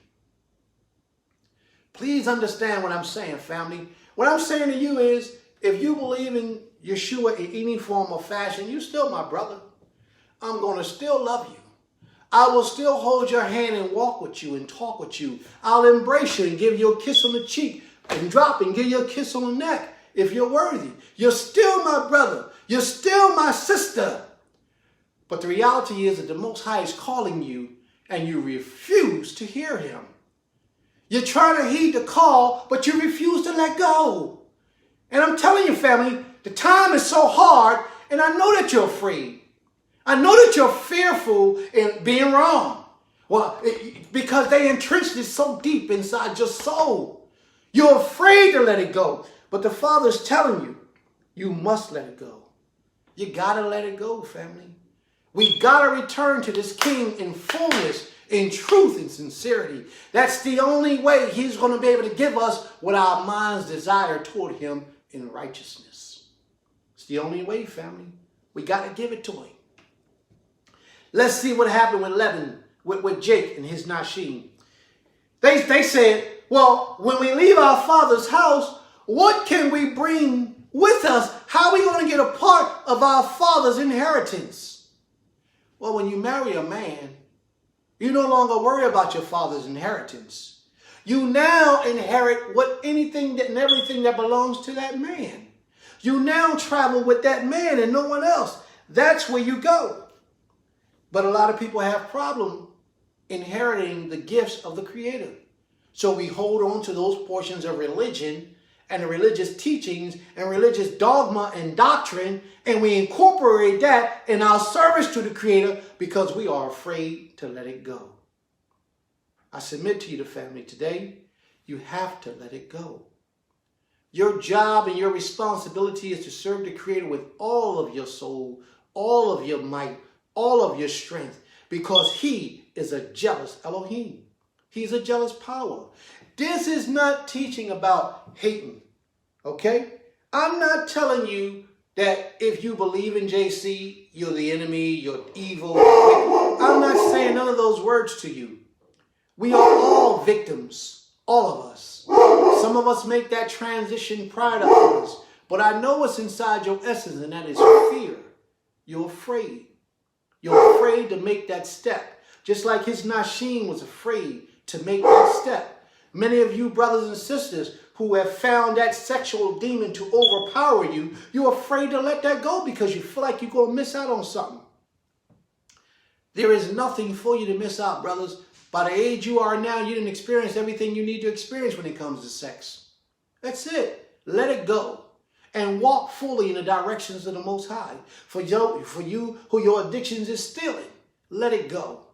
Speaker 1: Please understand what I'm saying, family. What I'm saying to you is, if you believe in Yeshua in any form or fashion, you're still my brother. I'm going to still love you. I will still hold your hand and walk with you and talk with you. I'll embrace you and give you a kiss on the cheek and drop and give you a kiss on the neck if you're worthy. You're still my brother. You're still my sister. But the reality is that the Most High is calling you and you refuse to hear him. You're trying to heed the call, but you refuse to let go. And I'm telling you, family, the time is so hard, and I know that you're afraid. I know that you're fearful in being wrong. Well, because they entrenched it so deep inside your soul. You're afraid to let it go. But the Father's telling you, you must let it go. You got to let it go, family. We got to return to this King in fullness, in truth and sincerity. That's the only way he's going to be able to give us what our minds desire toward him in righteousness. It's the only way, family. We got to give it to him. Let's see what happened with Laban, with Jake and his Nashim. They said, well, when we leave our father's house, what can we bring with us? How are we going to get a part of our father's inheritance? Well, when you marry a man, you no longer worry about your father's inheritance. You now inherit anything and everything that belongs to that man. You now travel with that man and no one else. That's where you go. But a lot of people have problem inheriting the gifts of the Creator. So we hold on to those portions of religion and the religious teachings and religious dogma and doctrine, and we incorporate that in our service to the Creator because we are afraid to let it go. I submit to you, the family, today, you have to let it go. Your job and your responsibility is to serve the Creator with all of your soul, all of your might, all of your strength, because he is a jealous Elohim. He's a jealous power. This is not teaching about hating, okay? I'm not telling you that if you believe in JC, you're the enemy, you're evil. I'm not saying none of those words to you. We are all victims, all of us. Some of us make that transition prior to others, but I know what's inside your essence, and that is fear. You're afraid. You're afraid to make that step. Just like his Nashim was afraid to make that step. Many of you brothers and sisters who have found that sexual demon to overpower you, you're afraid to let that go because you feel like you're going to miss out on something. There is nothing for you to miss out, brothers. By the age you are now, you didn't experience everything you need to experience when it comes to sex. That's it. Let it go. And walk fully in the directions of the Most High. For you who your addictions is stealing, let it go.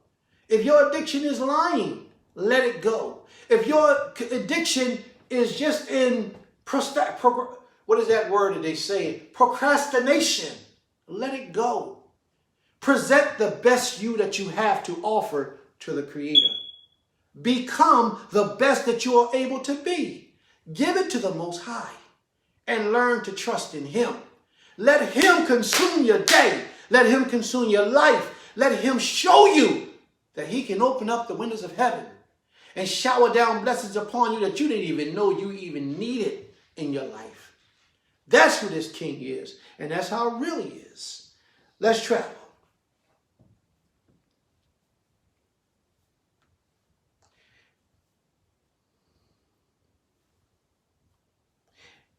Speaker 1: If your addiction is lying, let it go. If your addiction is just in, what is that word that they say? Procrastination, let it go. Present the best you that you have to offer to the Creator. Become the best that you are able to be. Give it to the Most High. And learn to trust in him. Let him consume your day. Let him consume your life. Let him show you that he can open up the windows of heaven and shower down blessings upon you that you didn't even know you even needed in your life. That's who this King is, and that's how it really is. Let's travel.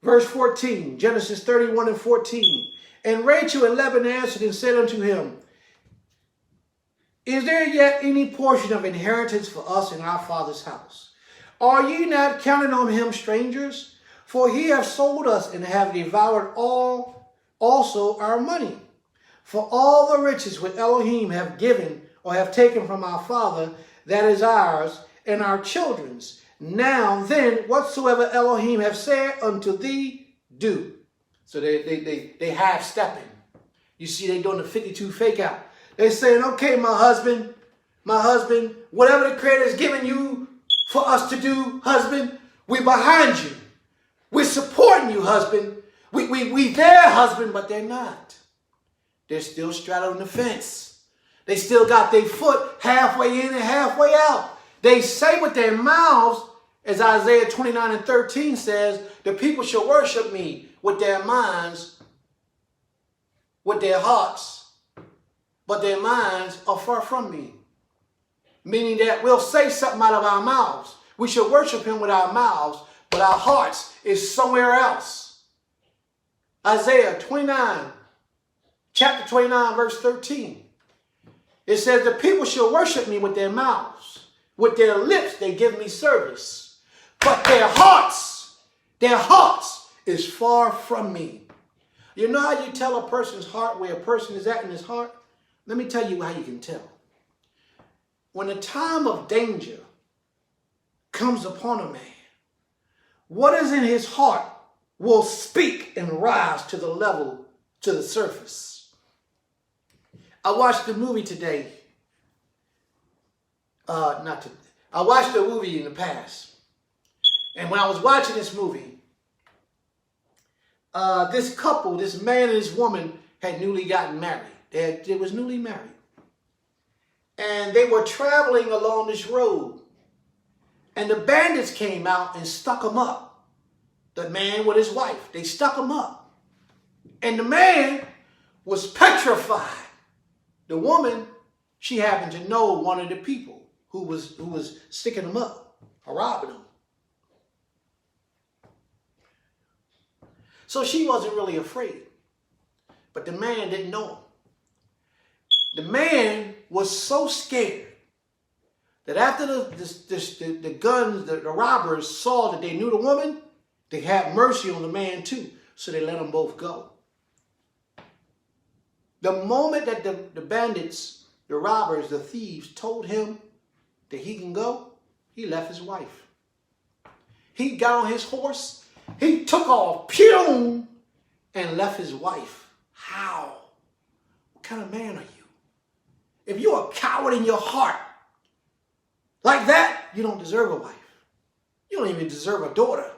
Speaker 1: Verse 14, Genesis 31 and 14. And Rachel and Laban answered and said unto him, Is there yet any portion of inheritance for us in our father's house? Are ye not counting on him strangers? For he hath sold us and have devoured all also our money. For all the riches which Elohim have given or have taken from our father, that is ours and our children's. Now then, whatsoever Elohim have said unto thee, do. So they half stepping. You see, they doing the 52 fake out. They're saying, okay, my husband, whatever the Creator has given you for us to do, husband, we're behind you. We're supporting you, husband. We there, husband, but they're not. They're still straddling the fence. They still got their foot halfway in and halfway out. They say with their mouths, as Isaiah 29 and 13 says, the people shall worship me with their minds, with their hearts, but their minds are far from me. Meaning that we'll say something out of our mouths. We shall worship him with our mouths, but our hearts is somewhere else. Isaiah 29, chapter 29, verse 13. It says, the people shall worship me with their mouths. With their lips they give me service. But their hearts is far from me. You know how you tell a person's heart where a person is at in his heart? Let me tell you how you can tell. When a time of danger comes upon a man, what is in his heart will speak and rise to the level, to the surface. I watched the movie today. I watched a movie in the past. And when I was watching this movie, this couple, this man and this woman, had newly gotten married. They was newly married. And they were traveling along this road. And the bandits came out and stuck them up. The man with his wife. They stuck them up. And the man was petrified. The woman, she happened to know one of the people who was sticking them up or robbing them. So she wasn't really afraid. But the man didn't know him. The man was so scared that after the guns, the robbers saw that they knew the woman, they had mercy on the man too. So they let them both go. The moment that the bandits, the robbers, the thieves told him that he can go, he left his wife. He got on his horse, he took off, pew, and left his wife. How? What kind of man are you? If you're a coward in your heart, like that, you don't deserve a wife. You don't even deserve a daughter.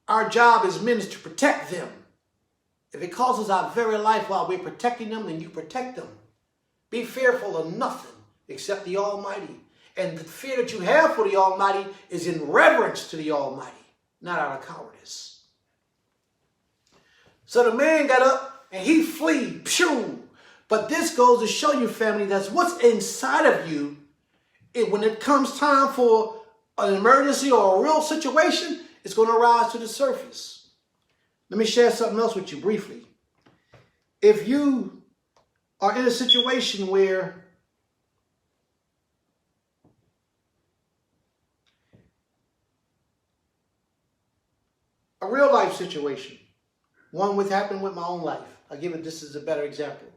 Speaker 1: Our job as men is to protect them. If it costs us our very life while we're protecting them, then you protect them. Be fearful of nothing except the Almighty. And the fear that you have for the Almighty is in reverence to the Almighty, not out of cowardice. So the man got up and he fled. Phew. But this goes to show you, family, that's what's inside of you. When it comes time for an emergency or a real situation, it's going to rise to the surface. Let me share something else with you briefly. If you are in a situation where a real life situation, one which happened with my own life. I'll give it this as a better example.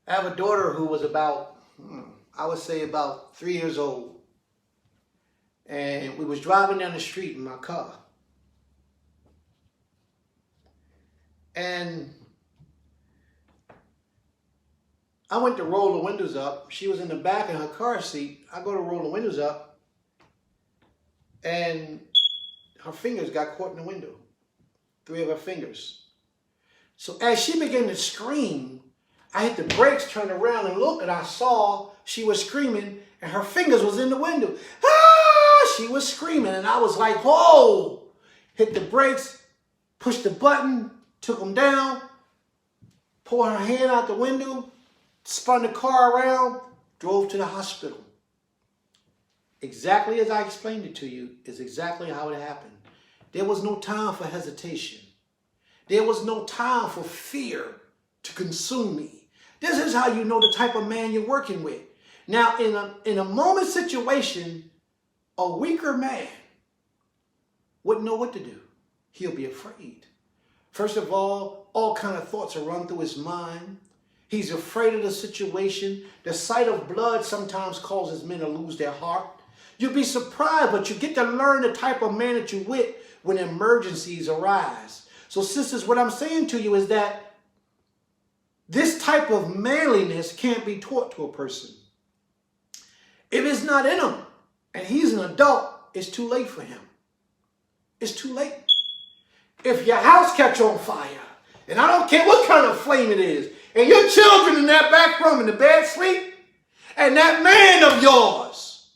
Speaker 1: I have a daughter who was about, I would say about 3 years old. And we was driving down the street in my car. And I went to roll the windows up. She was in the back in her car seat. I go to roll the windows up. And her fingers got caught in the window. 3 of her fingers. So as she began to scream, I hit the brakes, turned around and looked, and I saw she was screaming, and her fingers was in the window. Ah! She was screaming, and I was like, whoa! Hit the brakes, pushed the button, took them down, pulled her hand out the window, spun the car around, drove to the hospital. exactly as I explained it to you, is exactly how it happened. There was no time for hesitation. There was no time for fear to consume me. This is how you know the type of man you're working with. Now, in a moment situation, a weaker man wouldn't know what to do. He'll be afraid. First of all kind of thoughts will run through his mind. He's afraid of the situation. The sight of blood sometimes causes men to lose their heart. You'll be surprised, but you get to learn the type of man that you're with when emergencies arise. So sisters, what I'm saying to you is that this type of manliness can't be taught to a person. If it's not in him and he's an adult, it's too late for him. It's too late. If your house catch on fire, and I don't care what kind of flame it is, and your children in that back room in the bed sleep, and that man of yours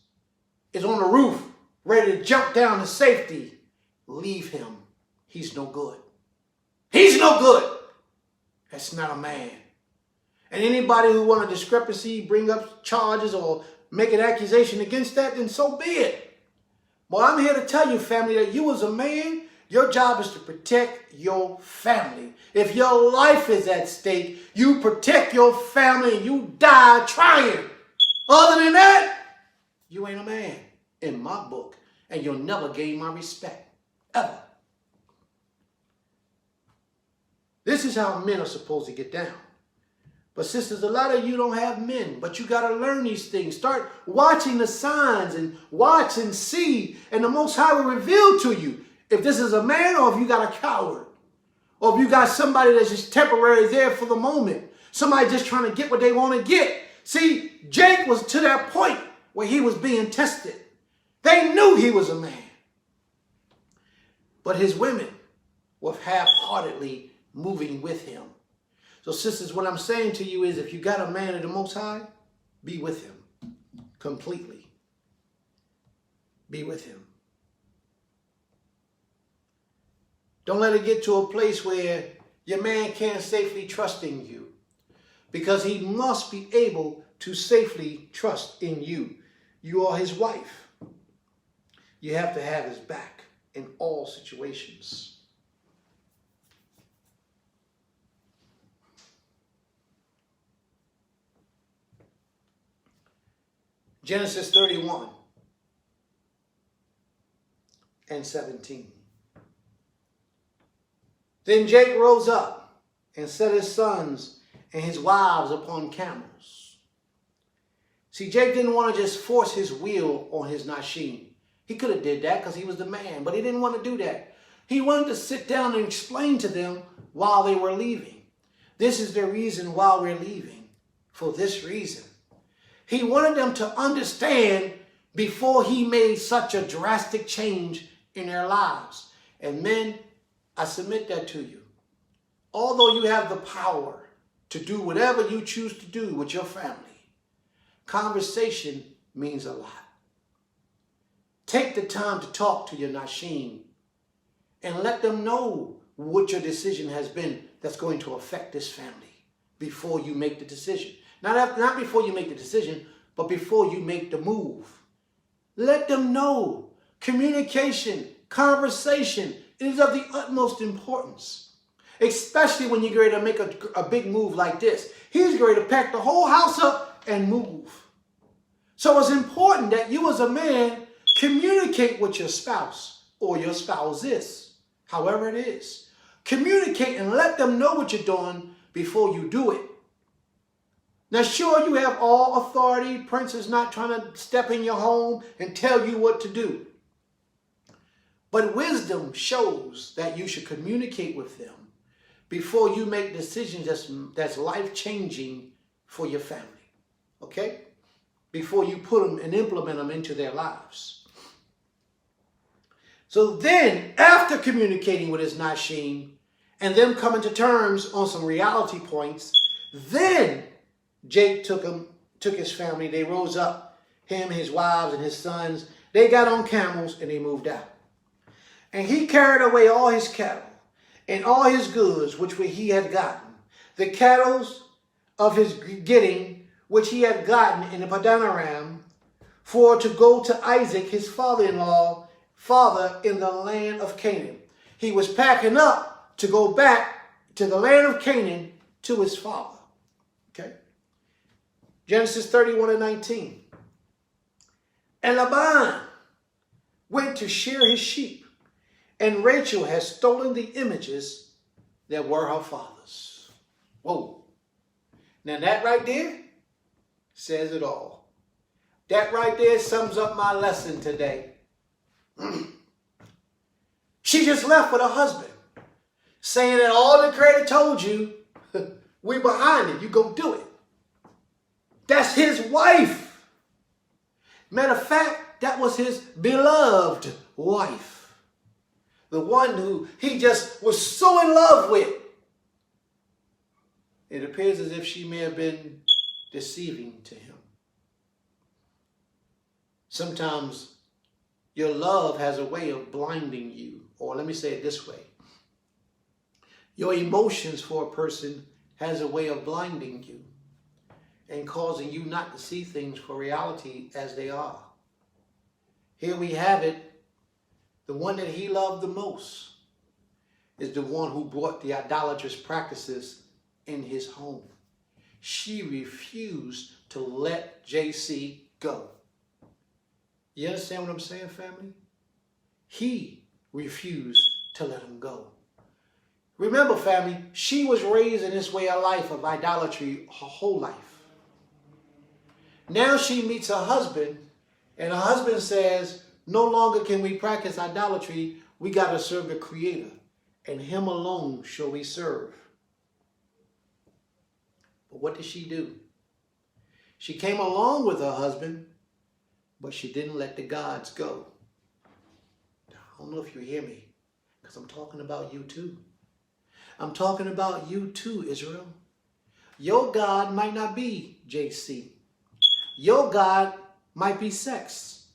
Speaker 1: is on the roof ready to jump down to safety, leave him. He's no good. He's no good. That's not a man. And anybody who want a discrepancy, bring up charges or make an accusation against that, then so be it. But I'm here to tell you, family, that you as a man, your job is to protect your family. If your life is at stake, you protect your family and you die trying. Other than that, you ain't a man in my book, and you'll never gain my respect, ever. This is how men are supposed to get down. But sisters, a lot of you don't have men, but you got to learn these things. Start watching the signs and watch and see, and the Most High will reveal to you if this is a man or if you got a coward, or if you got somebody that's just temporary there for the moment, somebody just trying to get what they want to get. See, Jake was to that point where he was being tested. They knew he was a man, but his women were half-heartedly moving with him. So sisters, what I'm saying to you is if you got a man of the Most High, be with him completely. Be with him. Don't let it get to a place where your man can't safely trust in you, because he must be able to safely trust in you. You are his wife. You have to have his back in all situations. Genesis 31 and 17. Then Jake rose up and set his sons and his wives upon camels. See, Jake didn't want to just force his will on his Nashim. He could have did that because he was the man, but he didn't want to do that. He wanted to sit down and explain to them while they were leaving. This is the reason why we're leaving, for this reason. He wanted them to understand before he made such a drastic change in their lives. And men, I submit that to you. Although you have the power to do whatever you choose to do with your family, conversation means a lot. Take the time to talk to your Nashim and let them know what your decision has been that's going to affect this family before you make the decision. Not before you make the decision, but before you make the move. Let them know. Communication, conversation is of the utmost importance, especially when you're ready to make a big move like this. He's ready to pack the whole house up and move. So it's important that you as a man communicate with your spouse or your spouses, however it is. Communicate and let them know what you're doing before you do it. Now, sure, you have all authority. Prince is not trying to step in your home and tell you what to do. But wisdom shows that you should communicate with them before you make decisions that's life-changing for your family. Okay? Before you put them and implement them into their lives. So then, after communicating with his Nashim and them coming to terms on some reality points, then Jake took his family. They rose up, him, his wives, and his sons. They got on camels and they moved out. And he carried away all his cattle and all his goods which he had gotten. The cattle of his getting which he had gotten in the Padan Aram, for to go to Isaac, his father-in-law, father in the land of Canaan. He was packing up to go back to the land of Canaan to his father. Okay? Genesis 31:19. And Laban went to shear his sheep, and Rachel had stolen the images that were her father's. Whoa. Now that right there says it all. That right there sums up my lesson today. She just left with her husband, saying that all the Creator told you, we're behind it. You go do it. That's his wife. Matter of fact, that was his beloved wife. The one who he just was so in love with. It appears as if she may have been deceiving to him. Sometimes your love has a way of blinding you. Or let me say it this way. Your emotions for a person has a way of blinding you and causing you not to see things for reality as they are. Here we have it. The one that he loved the most is the one who brought the idolatrous practices in his home. She refused to let JC go. You understand what I'm saying, family? He refused to let him go. Remember, family, she was raised in this way of life of idolatry her whole life. Now she meets her husband, and her husband says, no longer can we practice idolatry. We got to serve the Creator, and him alone shall we serve. But what did she do? She came along with her husband, but she didn't let the gods go. I don't know if you hear me, because I'm talking about you too. I'm talking about you too, Israel. Your God might not be JC. Your God might be sex.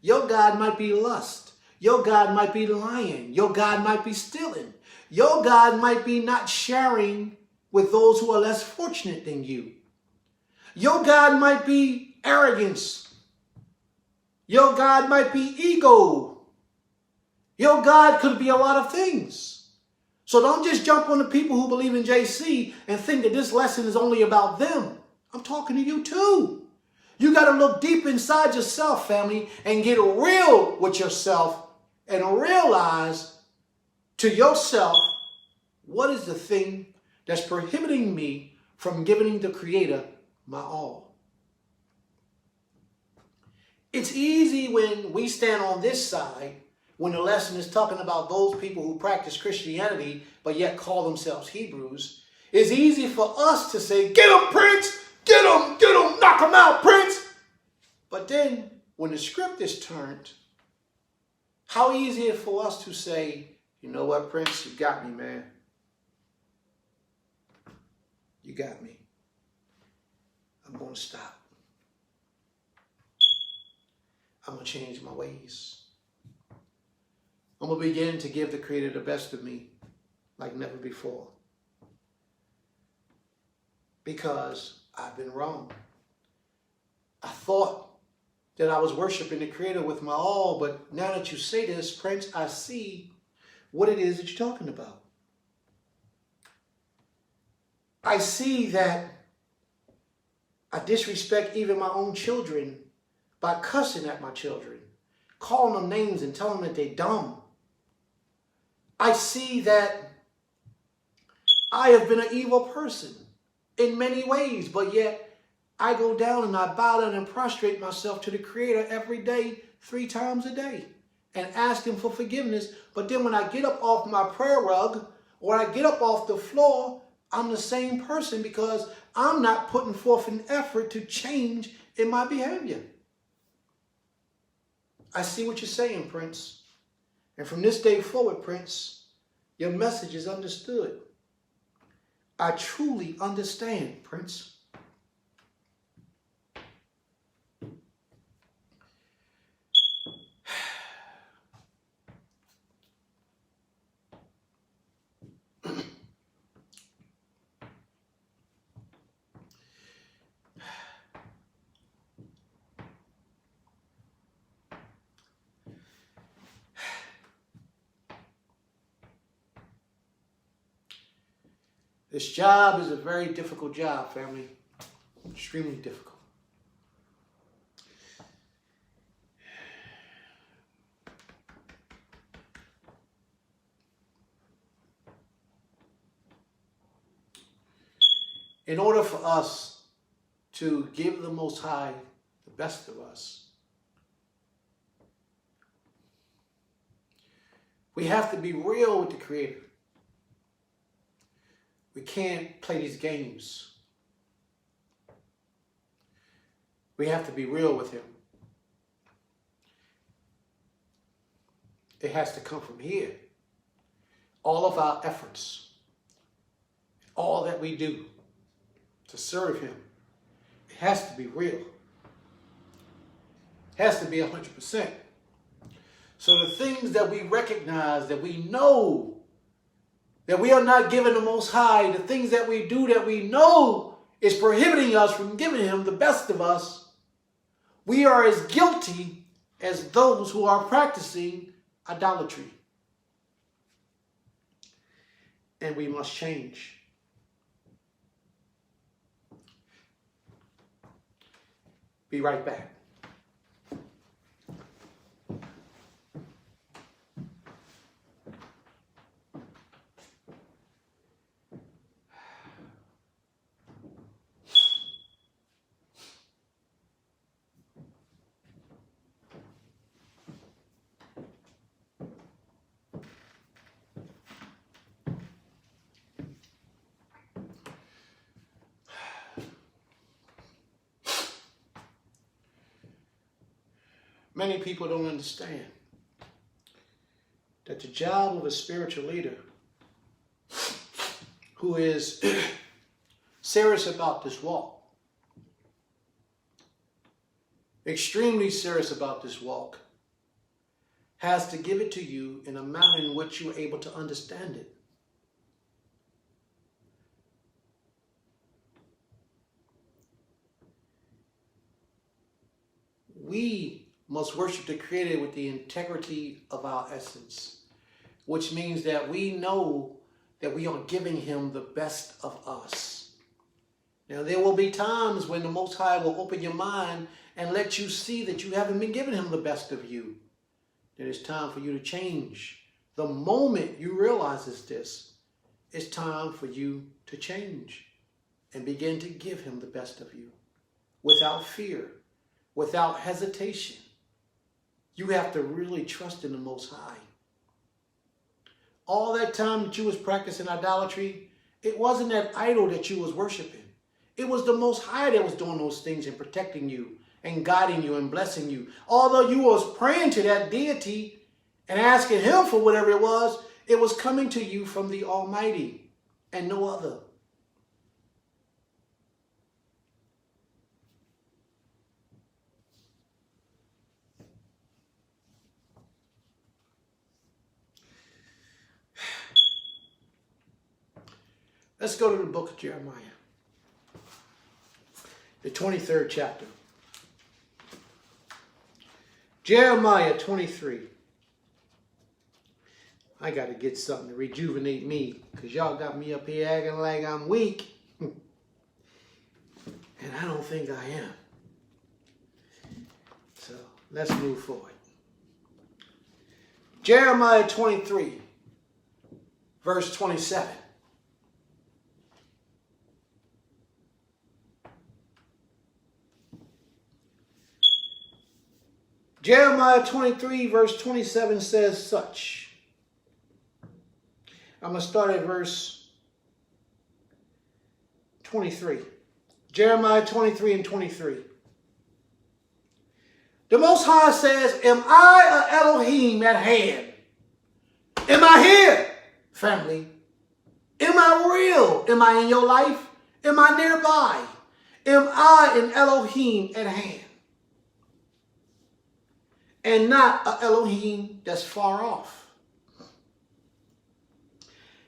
Speaker 1: Your God might be lust. Your God might be lying. Your God might be stealing. Your God might be not sharing with those who are less fortunate than you. Your God might be arrogance. Your God might be ego. Your God could be a lot of things. So don't just jump on the people who believe in JC and think that this lesson is only about them. I'm talking to you too. You got to look deep inside yourself, family, and get real with yourself and realize to yourself, what is the thing that's prohibiting me from giving the Creator my all? It's easy when we stand on this side, when the lesson is talking about those people who practice Christianity but yet call themselves Hebrews. It's easy for us to say, get them, Prince! Get them, knock them out, Prince! But then, when the script is turned, how easy is it for us to say, you know what, Prince, you got me, man. You got me. I'm going to stop. I'm going to change my ways. I'm going to begin to give the Creator the best of me like never before. Because I've been wrong. I thought that I was worshiping the Creator with my all, but now that you say this, Prince, I see what it is that you're talking about. I see that I disrespect even my own children by cussing at my children, calling them names and telling them that they're dumb. I see that I have been an evil person in many ways, but yet I go down and I bow down and prostrate myself to the Creator every day, 3 times a day, and ask Him for forgiveness. But then when I get up off my prayer rug or I get up off the floor, I'm the same person because I'm not putting forth an effort to change in my behavior. I see what you're saying, Prince. And from this day forward, Prince, your message is understood. I truly understand, Prince. This job is a very difficult job, family. Extremely difficult. In order for us to give the Most High the best of us, we have to be real with the Creator. We can't play these games. We have to be real with Him. It has to come from here. All of our efforts, all that we do to serve Him, it has to be real. It has to be 100%. So the things that we recognize, that we know, that we are not giving the Most High, the things that we do that we know is prohibiting us from giving Him the best of us, we are as guilty as those who are practicing idolatry. And we must change. Be right back. Many people don't understand that the job of a spiritual leader who is serious about this walk, extremely serious about this walk, has to give it to you in a manner in which you're able to understand it. We must worship the Creator with the integrity of our essence, which means that we know that we are giving Him the best of us. Now, there will be times when the Most High will open your mind and let you see that you haven't been giving Him the best of you. Then it's time for you to change. The moment you realize this, it's time for you to change and begin to give Him the best of you without fear, without hesitation. You have to really trust in the Most High. All that time that you was practicing idolatry, it wasn't that idol that you was worshiping. It was the Most High that was doing those things and protecting you and guiding you and blessing you. Although you was praying to that deity and asking Him for whatever it was coming to you from the Almighty and no other. Let's go to the book of Jeremiah, the 23rd chapter. Jeremiah 23. I got to get something to rejuvenate me because y'all got me up here acting like I'm weak. And I don't think I am. So let's move forward. Jeremiah 23, verse 27. Jeremiah 23, verse 27 says such. I'm going to start at verse 23. Jeremiah 23 and 23. The Most High says, am I a Elohim at hand? Am I here, family? Am I real? Am I in your life? Am I nearby? Am I an Elohim at hand? And not a Elohim that's far off.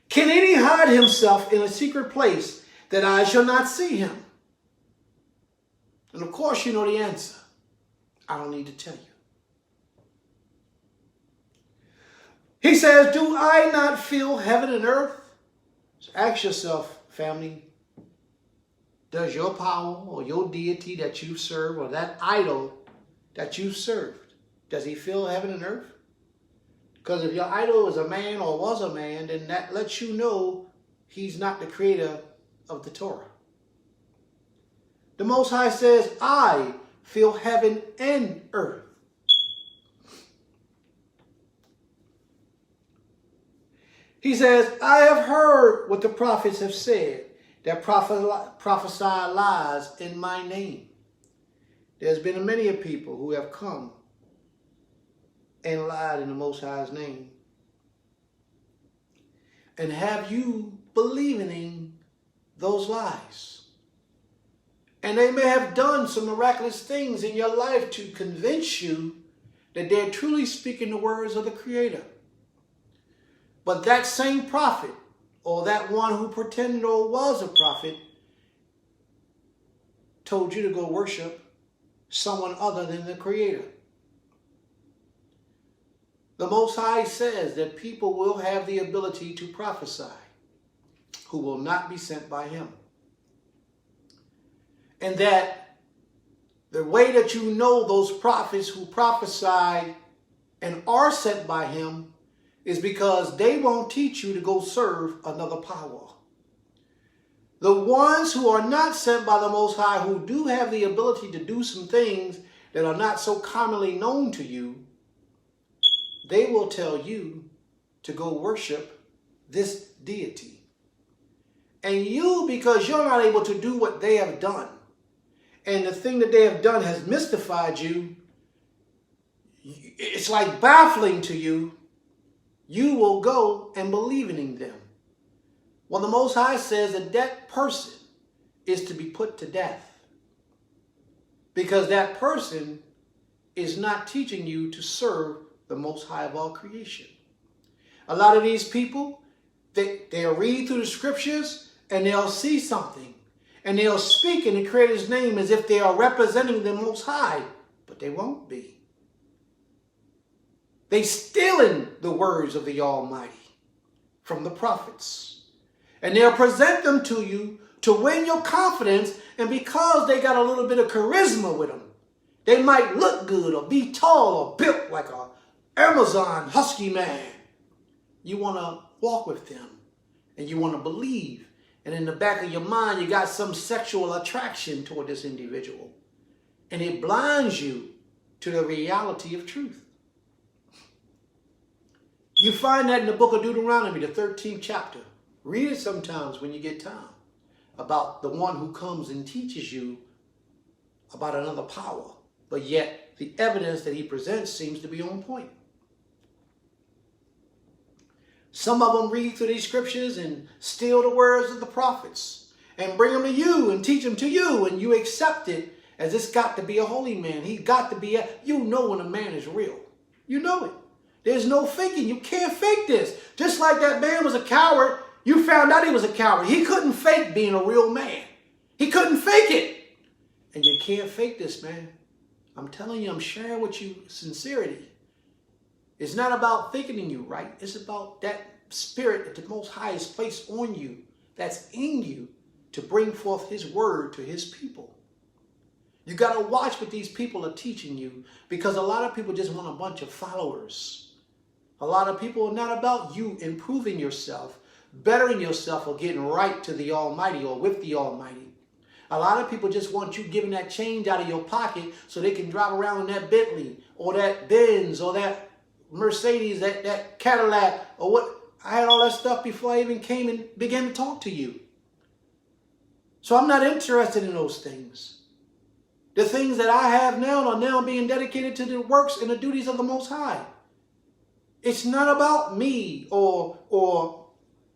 Speaker 1: Can any hide himself in a secret place that I shall not see him? And of course you know the answer. I don't need to tell you. He says, do I not fill heaven and earth? So ask yourself, family, does your power or your deity that you serve or that idol that you served, does he fill heaven and earth? Because if your idol is a man or was a man, then that lets you know he's not the creator of the Torah. The Most High says, I fill heaven and earth. He says, I have heard what the prophets have said, that prophesy lies in my name. There's been many people who have come and lied in the Most High's name. And have you believing in those lies? And they may have done some miraculous things in your life to convince you that they're truly speaking the words of the Creator. But that same prophet, or that one who pretended or was a prophet, told you to go worship someone other than the Creator. The Most High says that people will have the ability to prophesy who will not be sent by him. And that the way that you know those prophets who prophesy and are sent by him is because they won't teach you to go serve another power. The ones who are not sent by the Most High, who do have the ability to do some things that are not so commonly known to you, they will tell you to go worship this deity. And you, because you're not able to do what they have done, and the thing that they have done has mystified you, it's like baffling to you, you will go and believe in them. Well, the Most High says that that person is to be put to death, because that person is not teaching you to serve the Most High of all creation. A lot of these people, they'll read through the scriptures and they'll see something and they'll speak in the Creator's name as if they are representing the Most High, but they won't be. They stealing the words of the Almighty from the prophets, and they'll present them to you to win your confidence, and because they got a little bit of charisma with them, they might look good or be tall or built like a Amazon husky man. You want to walk with them and you want to believe. And in the back of your mind, you got some sexual attraction toward this individual. And it blinds you to the reality of truth. You find that in the book of Deuteronomy, the 13th chapter. Read it sometimes when you get time. About the one who comes and teaches you about another power. But yet the evidence that he presents seems to be on point. Some of them read through these scriptures and steal the words of the prophets and bring them to you and teach them to you, and you accept it as it's got to be a holy man. He's got to be you know when a man is real. You know it. There's no faking. You can't fake this. Just like that man was a coward, you found out he was a coward. He couldn't fake being a real man. He couldn't fake it. And you can't fake this, man. I'm telling you, I'm sharing with you sincerity. It's not about thinking in you, right? It's about that spirit that the Most High has placed on you, that's in you, to bring forth his word to his people. You got to watch what these people are teaching you, because a lot of people just want a bunch of followers. A lot of people are not about you improving yourself, bettering yourself, or getting right to the Almighty or with the Almighty. A lot of people just want you giving that change out of your pocket so they can drive around in that Bentley or that Benz or that Mercedes, that Cadillac, or what. I had all that stuff before I even came and began to talk to you. So I'm not interested in those things. The things that I have now are now being dedicated to the works and the duties of the Most High. It's not about me or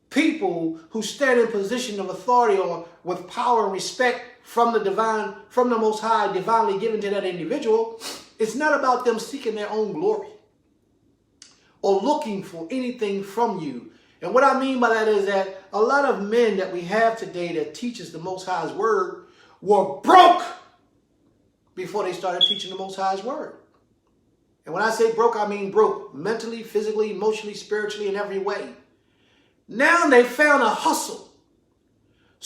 Speaker 1: people who stand in position of authority or with power and respect from the divine, from the Most High, divinely given to that individual. It's not about them seeking their own glory or looking for anything from you. And what I mean by that is that a lot of men that we have today that teaches the Most High's word were broke before they started teaching the Most High's word. And when I say broke, I mean broke mentally, physically, emotionally, spiritually, in every way. Now they found a hustle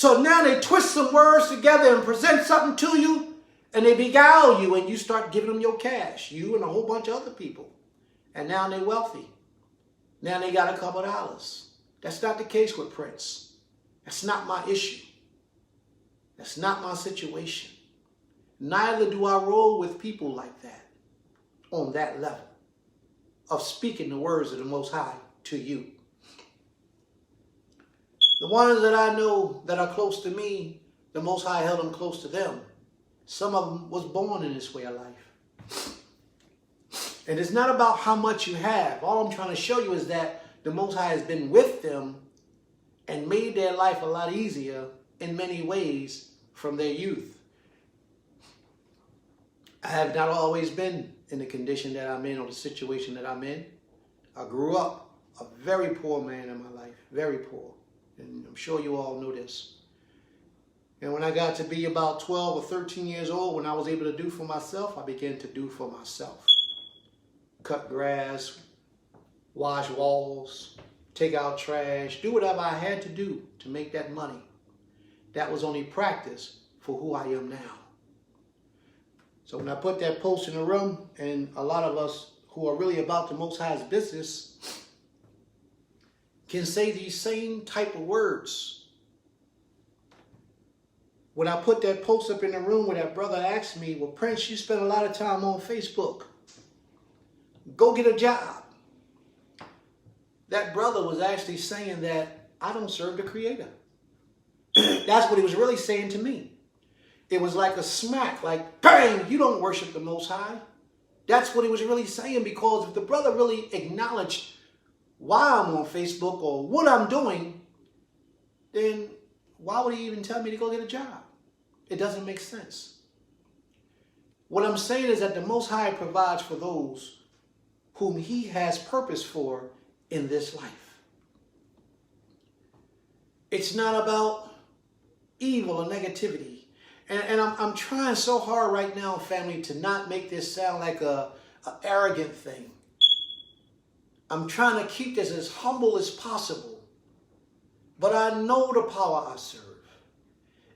Speaker 1: So now they twist some words together and present something to you, and they beguile you, and you start giving them your cash, you and a whole bunch of other people. And now they're wealthy. Now they got a couple dollars. That's not the case with Prince. That's not my issue. That's not my situation. Neither do I roll with people like that, on that level of speaking the words of the Most High to you. The ones that I know that are close to me, the Most High held them close to them. Some of them was born in this way of life. And it's not about how much you have. All I'm trying to show you is that the Most High has been with them and made their life a lot easier in many ways from their youth. I have not always been in the condition that I'm in or the situation that I'm in. I grew up a very poor man in my life, very poor. And I'm sure you all know this. And when I got to be about 12 or 13 years old, when I was able to do for myself, I began to do for myself. Cut grass, wash walls, take out trash, do whatever I had to do to make that money. That was only practice for who I am now. So when I put that post in the room, and a lot of us who are really about the Most High's business can say these same type of words. When I put that post up in the room where that brother asked me, well, Prince, you spend a lot of time on Facebook. Go get a job. That brother was actually saying that I don't serve the Creator. That's what he was really saying to me. It was like a smack, like, bang, you don't worship the Most High. That's what he was really saying, because if the brother really acknowledged why I'm on Facebook or what I'm doing, then why would he even tell me to go get a job? It doesn't make sense. What I'm saying is that the Most High provides for those whom he has purpose for in this life. It's not about evil or negativity. And I'm trying so hard right now, family, to not make this sound like a arrogant thing. I'm trying to keep this as humble as possible. But I know the power I serve.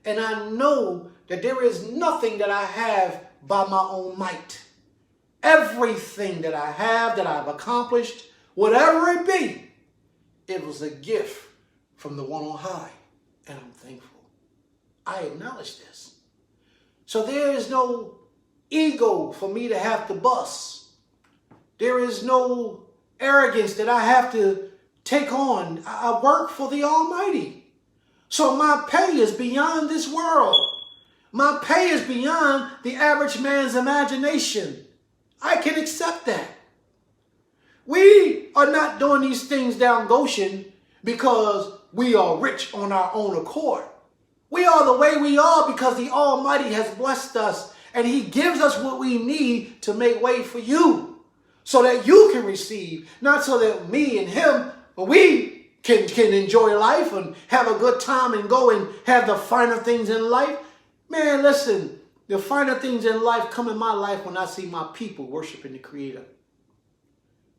Speaker 1: And I know that there is nothing that I have by my own might. Everything that I have, that I've accomplished, whatever it be, it was a gift from the one on high. And I'm thankful. I acknowledge this. So there is no ego for me to have to bust. There is no arrogance that I have to take on. I work for the Almighty. So my pay is beyond this world. My pay is beyond the average man's imagination. I can accept that. We are not doing these things down Goshen because we are rich on our own accord. We are the way we are because the Almighty has blessed us, and he gives us what we need to make way for you so that you can receive, not so that me and him, we can enjoy life and have a good time and go and have the finer things in life. Man, listen, the finer things in life come in my life when I see my people worshiping the Creator.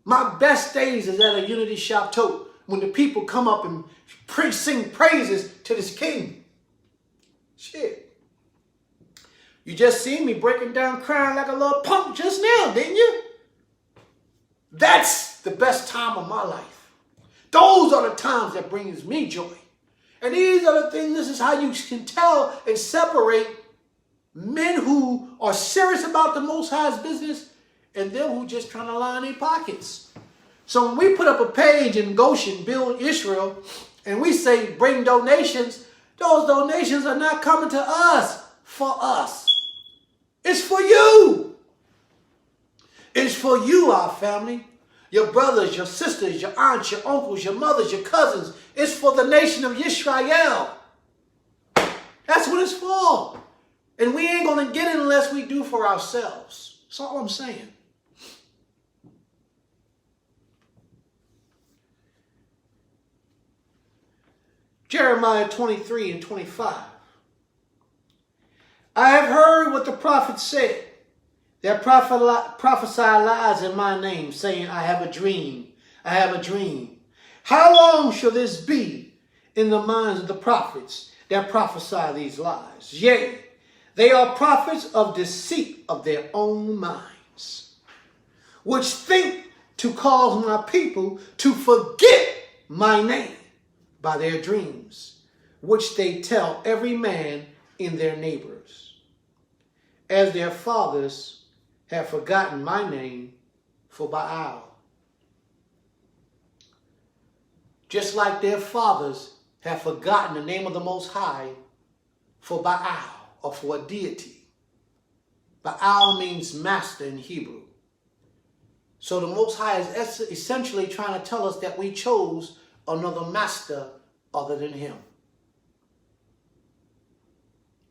Speaker 1: My best days is at a Unity Shop Tote when the people come up and sing praises to this King. Shit. You just seen me breaking down crying like a little punk just now, didn't you? That's the best time of my life. Those are the times that brings me joy. And these are the things, this is how you can tell and separate men who are serious about the Most High's business and them who just trying to line their pockets. So when we put up a page in Goshen, Build Israel, and we say bring donations, those donations are not coming to us for us. It's for you. It's for you, our family. Your brothers, your sisters, your aunts, your uncles, your mothers, your cousins. It's for the nation of Israel. That's what it's for. And we ain't going to get it unless we do for ourselves. That's all I'm saying. Jeremiah 23 and 25. I have heard what the prophet said. That prophesy lies in my name, saying, I have a dream. I have a dream. How long shall this be? in the minds of the prophets that prophesy these lies. Yea, they are prophets of deceit of their own minds, which think to cause my people to forget my name by their dreams, which they tell every man in their neighbors, as their fathers have forgotten my name for Baal. Just like their fathers have forgotten the name of the Most High for Baal, or for a deity. Baal means master in Hebrew. So the Most High is essentially trying to tell us that we chose another master other than him.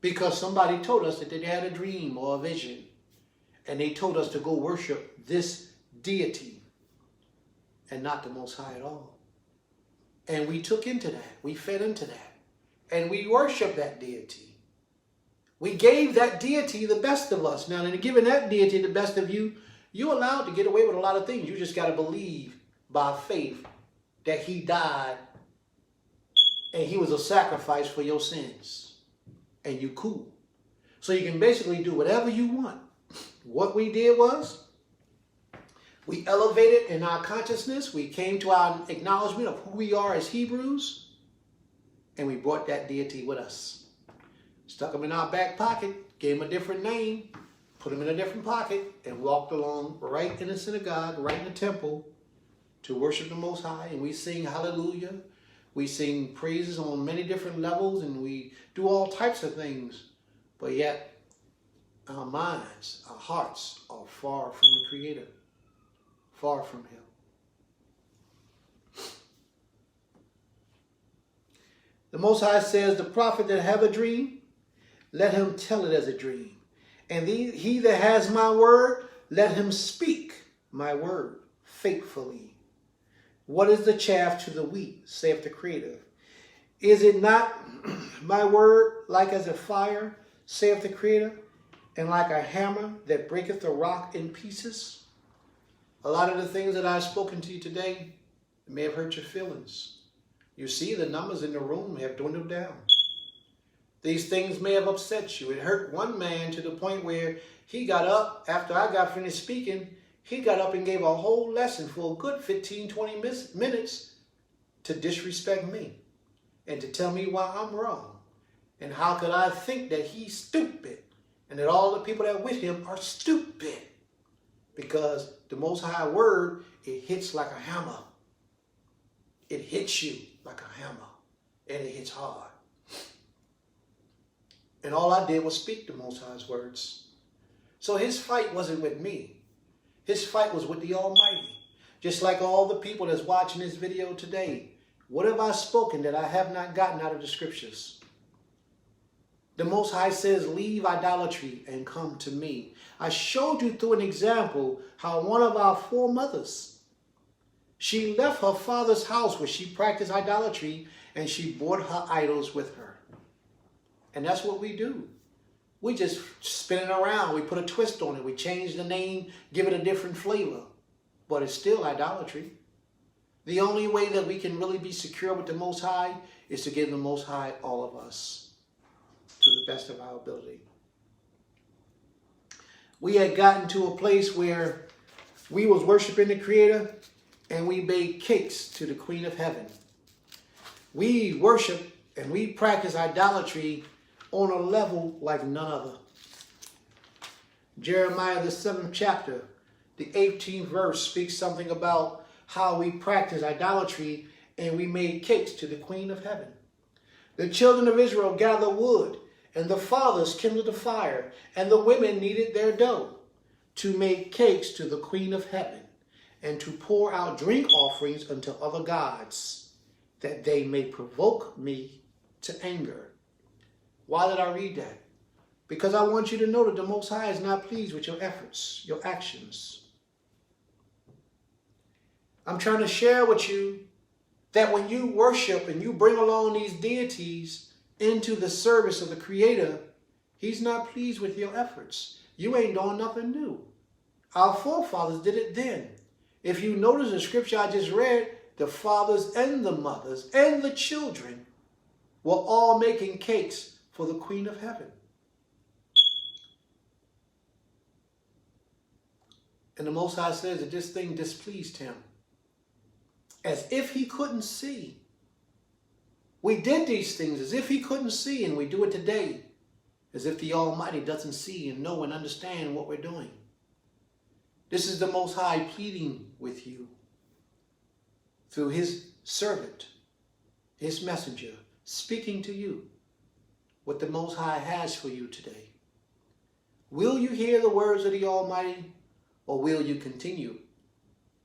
Speaker 1: Because somebody told us that they had a dream or a vision, and they told us to go worship this deity and not the Most High at all. And we took into that. We fed into that. And we worship that deity. We gave that deity the best of us. Now, in giving that deity the best of you, you're allowed to get away with a lot of things. You just got to believe by faith that he died and he was a sacrifice for your sins. And you cool. So you can basically do whatever you want. What we did was, we elevated in our consciousness. We came to our acknowledgement of who we are as Hebrews. And we brought that deity with us. Stuck him in our back pocket. Gave him a different name. Put him in a different pocket. And walked along right in the synagogue, right in the temple, to worship the Most High. And we sing hallelujah. We sing praises on many different levels. And we do all types of things. But yet, our minds, our hearts are far from the Creator. Far from him. The Most High says, the prophet that have a dream, let him tell it as a dream. And he that has my word, let him speak my word faithfully. What is the chaff to the wheat, saith the Creator? Is it not my word like as a fire, saith the Creator, and like a hammer that breaketh the rock in pieces? A lot of the things that I've spoken to you today may have hurt your feelings. You see, the numbers in the room have dwindled down. These things may have upset you. It hurt one man to the point where he got up, after I got finished speaking, he got up and gave a whole lesson for a good 15, 20 minutes to disrespect me and to tell me why I'm wrong. And how could I think that he's stupid and that all the people that are with him are stupid? Because the Most High word, it hits like a hammer. It hits you like a hammer. And it hits hard. And all I did was speak the Most High's words. So his fight wasn't with me. His fight was with the Almighty. Just like all the people that's watching this video today. What have I spoken that I have not gotten out of the scriptures? The Most High says, leave idolatry and come to me. I showed you through an example how one of our foremothers, she left her father's house where she practiced idolatry and she brought her idols with her. And that's what we do. We just spin it around. We put a twist on it. We change the name, give it a different flavor. But it's still idolatry. The only way that we can really be secure with the Most High is to give the Most High all of us to the best of our ability. We had gotten to a place where we was worshiping the Creator and we made cakes to the Queen of Heaven. We worship and we practice idolatry on a level like none other. Jeremiah, the 7th chapter, the 18th verse speaks something about how we practice idolatry and we made cakes to the Queen of Heaven. The children of Israel gathered wood, and the fathers kindled a fire, and the women kneaded their dough to make cakes to the Queen of Heaven, and to pour out drink offerings unto other gods, that they may provoke me to anger. Why did I read that? Because I want you to know that the Most High is not pleased with your efforts, your actions. I'm trying to share with you that when you worship and you bring along these deities into the service of the Creator, He's not pleased with your efforts. You ain't doing nothing new. Our forefathers did it then. If you notice the scripture I just read, the fathers and the mothers and the children were all making cakes for the Queen of Heaven. And the Most High says that this thing displeased him. As if he couldn't see. We did these things as if he couldn't see, and we do it today as if the Almighty doesn't see and know and understand what we're doing. This is the Most High pleading with you through his servant, his messenger, speaking to you what the Most High has for you today. Will you hear the words of the Almighty, or will you continue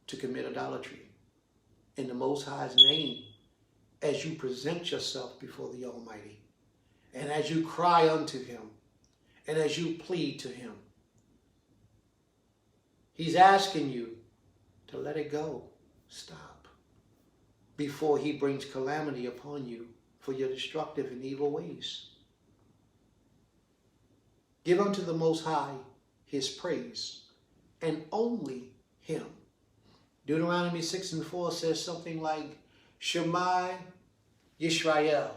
Speaker 1: to commit idolatry in the Most High's name as you present yourself before the Almighty, and as you cry unto him, and as you plead to him? He's asking you to let it go. Stop. Before he brings calamity upon you for your destructive and evil ways. Give unto the Most High his praise, and only him. Deuteronomy 6:4 says something like, Shema Yisrael,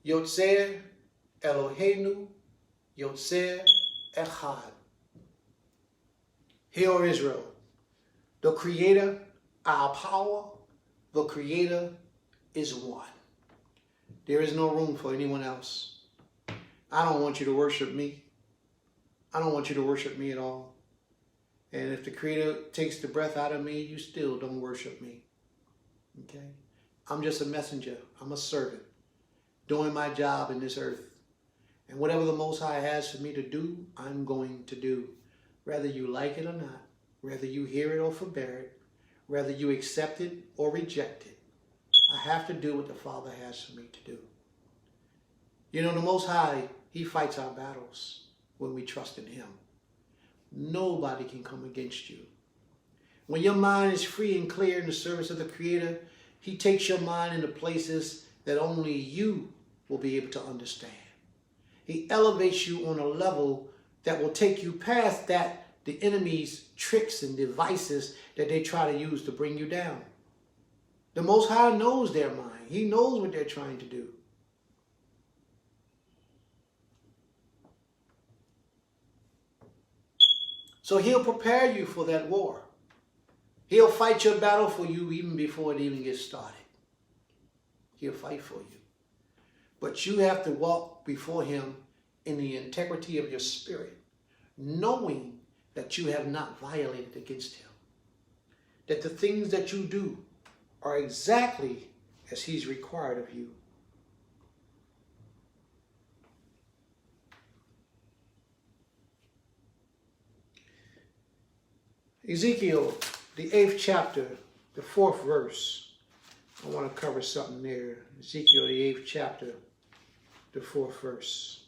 Speaker 1: Yotzer Eloheinu, Yotzer Echad. Hear, Israel, the Creator, our power, the Creator is one. There is no room for anyone else. I don't want you to worship me. I don't want you to worship me at all. And if the Creator takes the breath out of me, you still don't worship me. Okay? I'm just a messenger. I'm a servant doing my job in this earth. And whatever the Most High has for me to do, I'm going to do. Whether you like it or not, whether you hear it or forbear it, whether you accept it or reject it, I have to do what the Father has for me to do. You know, the Most High, he fights our battles when we trust in him. Nobody can come against you. When your mind is free and clear in the service of the Creator, he takes your mind into places that only you will be able to understand. He elevates you on a level that will take you past that, the enemy's tricks and devices that they try to use to bring you down. The Most High knows their mind. He knows what they're trying to do. So he'll prepare you for that war. He'll fight your battle for you even before it even gets started. He'll fight for you. But you have to walk before him in the integrity of your spirit, knowing that you have not violated against him. That the things that you do are exactly as he's required of you. Ezekiel, the 8th chapter, the 4th verse. I want to cover something there. Ezekiel, the 8th chapter, the 4th verse.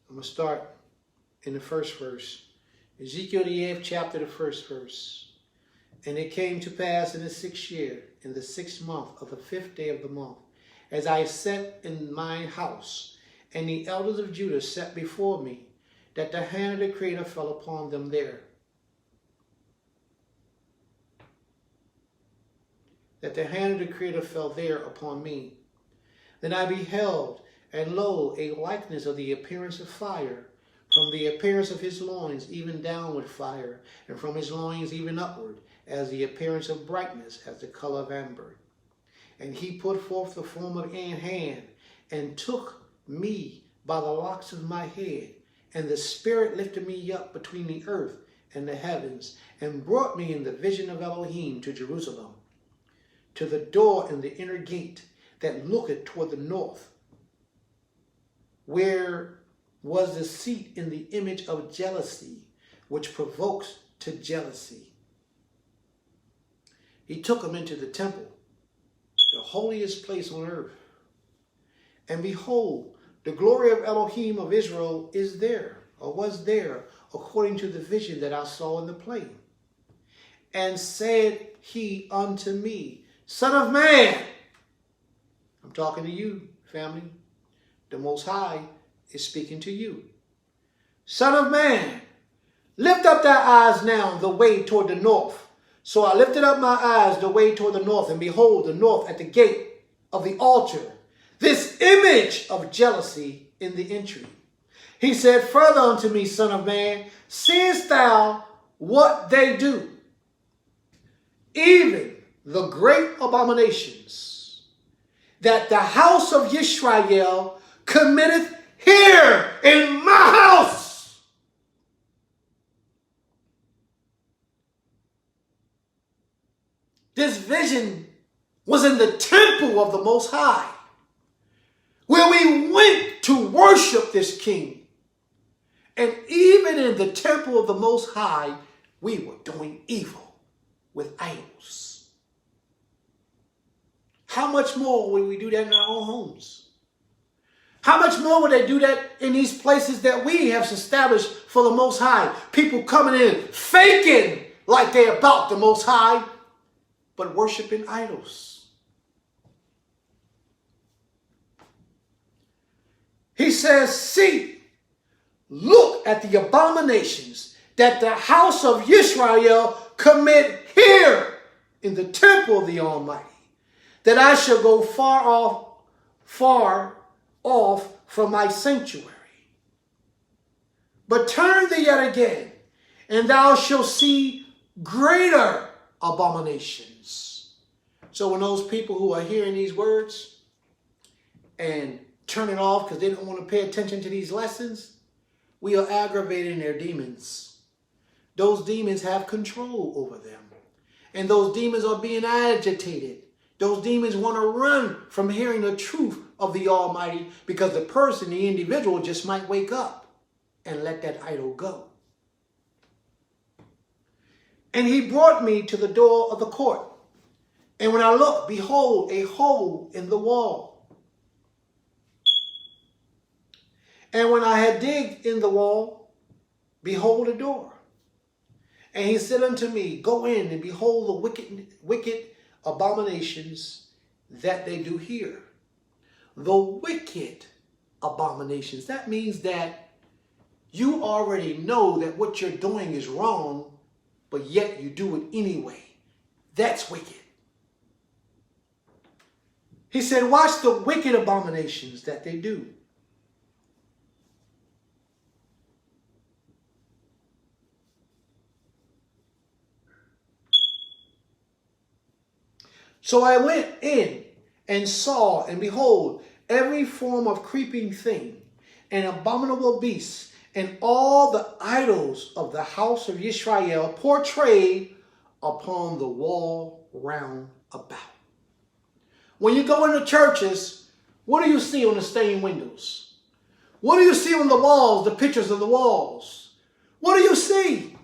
Speaker 1: I'm going to start in the first verse. Ezekiel, the 8th chapter, the 1st verse. And it came to pass in the 6th year, in the 6th month of the 5th day of the month, as I sat in mine house, and the elders of Judah sat before me, that the hand of the Creator fell upon them there. That the hand of the Creator fell there upon me. Then I beheld, and lo, a likeness of the appearance of fire, from the appearance of his loins even downward fire, and from his loins even upward, as the appearance of brightness, as the color of amber. And he put forth the form of an hand, and took me by the locks of my head, and the Spirit lifted me up between the earth and the heavens, and brought me in the vision of Elohim to Jerusalem, to the door in the inner gate that looketh toward the north, where was the seat in the image of jealousy, which provokes to jealousy. He took him into the temple, the holiest place on earth. And behold, the glory of Elohim of Israel is there, or was there, according to the vision that I saw in the plain. And said he unto me, Son of man, I'm talking to you, family. The Most High is speaking to you. Son of man, lift up thy eyes now the way toward the north, So I lifted up my eyes the way toward the north, and behold, the north at the gate of the altar, this image of jealousy in the entry. He said further unto me, Son of man, seest thou what they do? Even the great abominations that the house of Yisrael committeth here in my house. This vision was in the temple of the Most High, where we went to worship this king. And even in the temple of the Most High, we were doing evil with idols. How much more would we do that in our own homes? How much more would they do that in these places that we have established for the Most High? People coming in faking like they're about the Most High, but worshiping idols. He says, see, look at the abominations that the house of Yisrael commit here in the temple of the Almighty, that I shall go far off from my sanctuary. But turn thee yet again, and thou shalt see greater abominations. So when those people who are hearing these words and turning off because they don't want to pay attention to these lessons, we are aggravating their demons. Those demons have control over them. And those demons are being agitated. Those demons want to run from hearing the truth of the Almighty because the person, the individual, just might wake up and let that idol go. And he brought me to the door of the court. And when I looked, behold, a hole in the wall. And when I had digged in the wall, behold, a door. And he said unto me, go in and behold the wicked abominations that they do here. The wicked abominations. That means that you already know that what you're doing is wrong, but yet you do it anyway. That's wicked. He said, watch the wicked abominations that they do. So I went in and saw, and behold, every form of creeping thing, and abominable beasts, and all the idols of the house of Yisrael portrayed upon the wall round about. When you go into churches, what do you see on the stained windows? What do you see on the walls, the pictures of the walls? What do you see?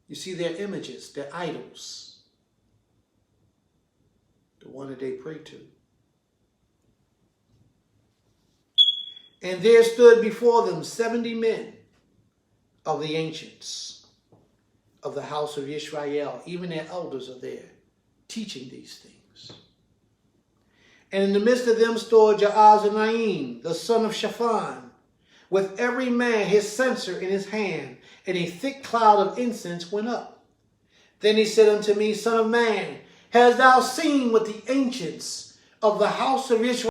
Speaker 1: You see their images, their idols. The one that they pray to. And there stood before them 70 men of the ancients of the house of Israel. Even their elders are there teaching these things. And in the midst of them stood Jaazaniah, the son of Shaphan, with every man his censer in his hand, and a thick cloud of incense went up. Then he said unto me, Son of man, hast thou seen what the ancients of the house of Israel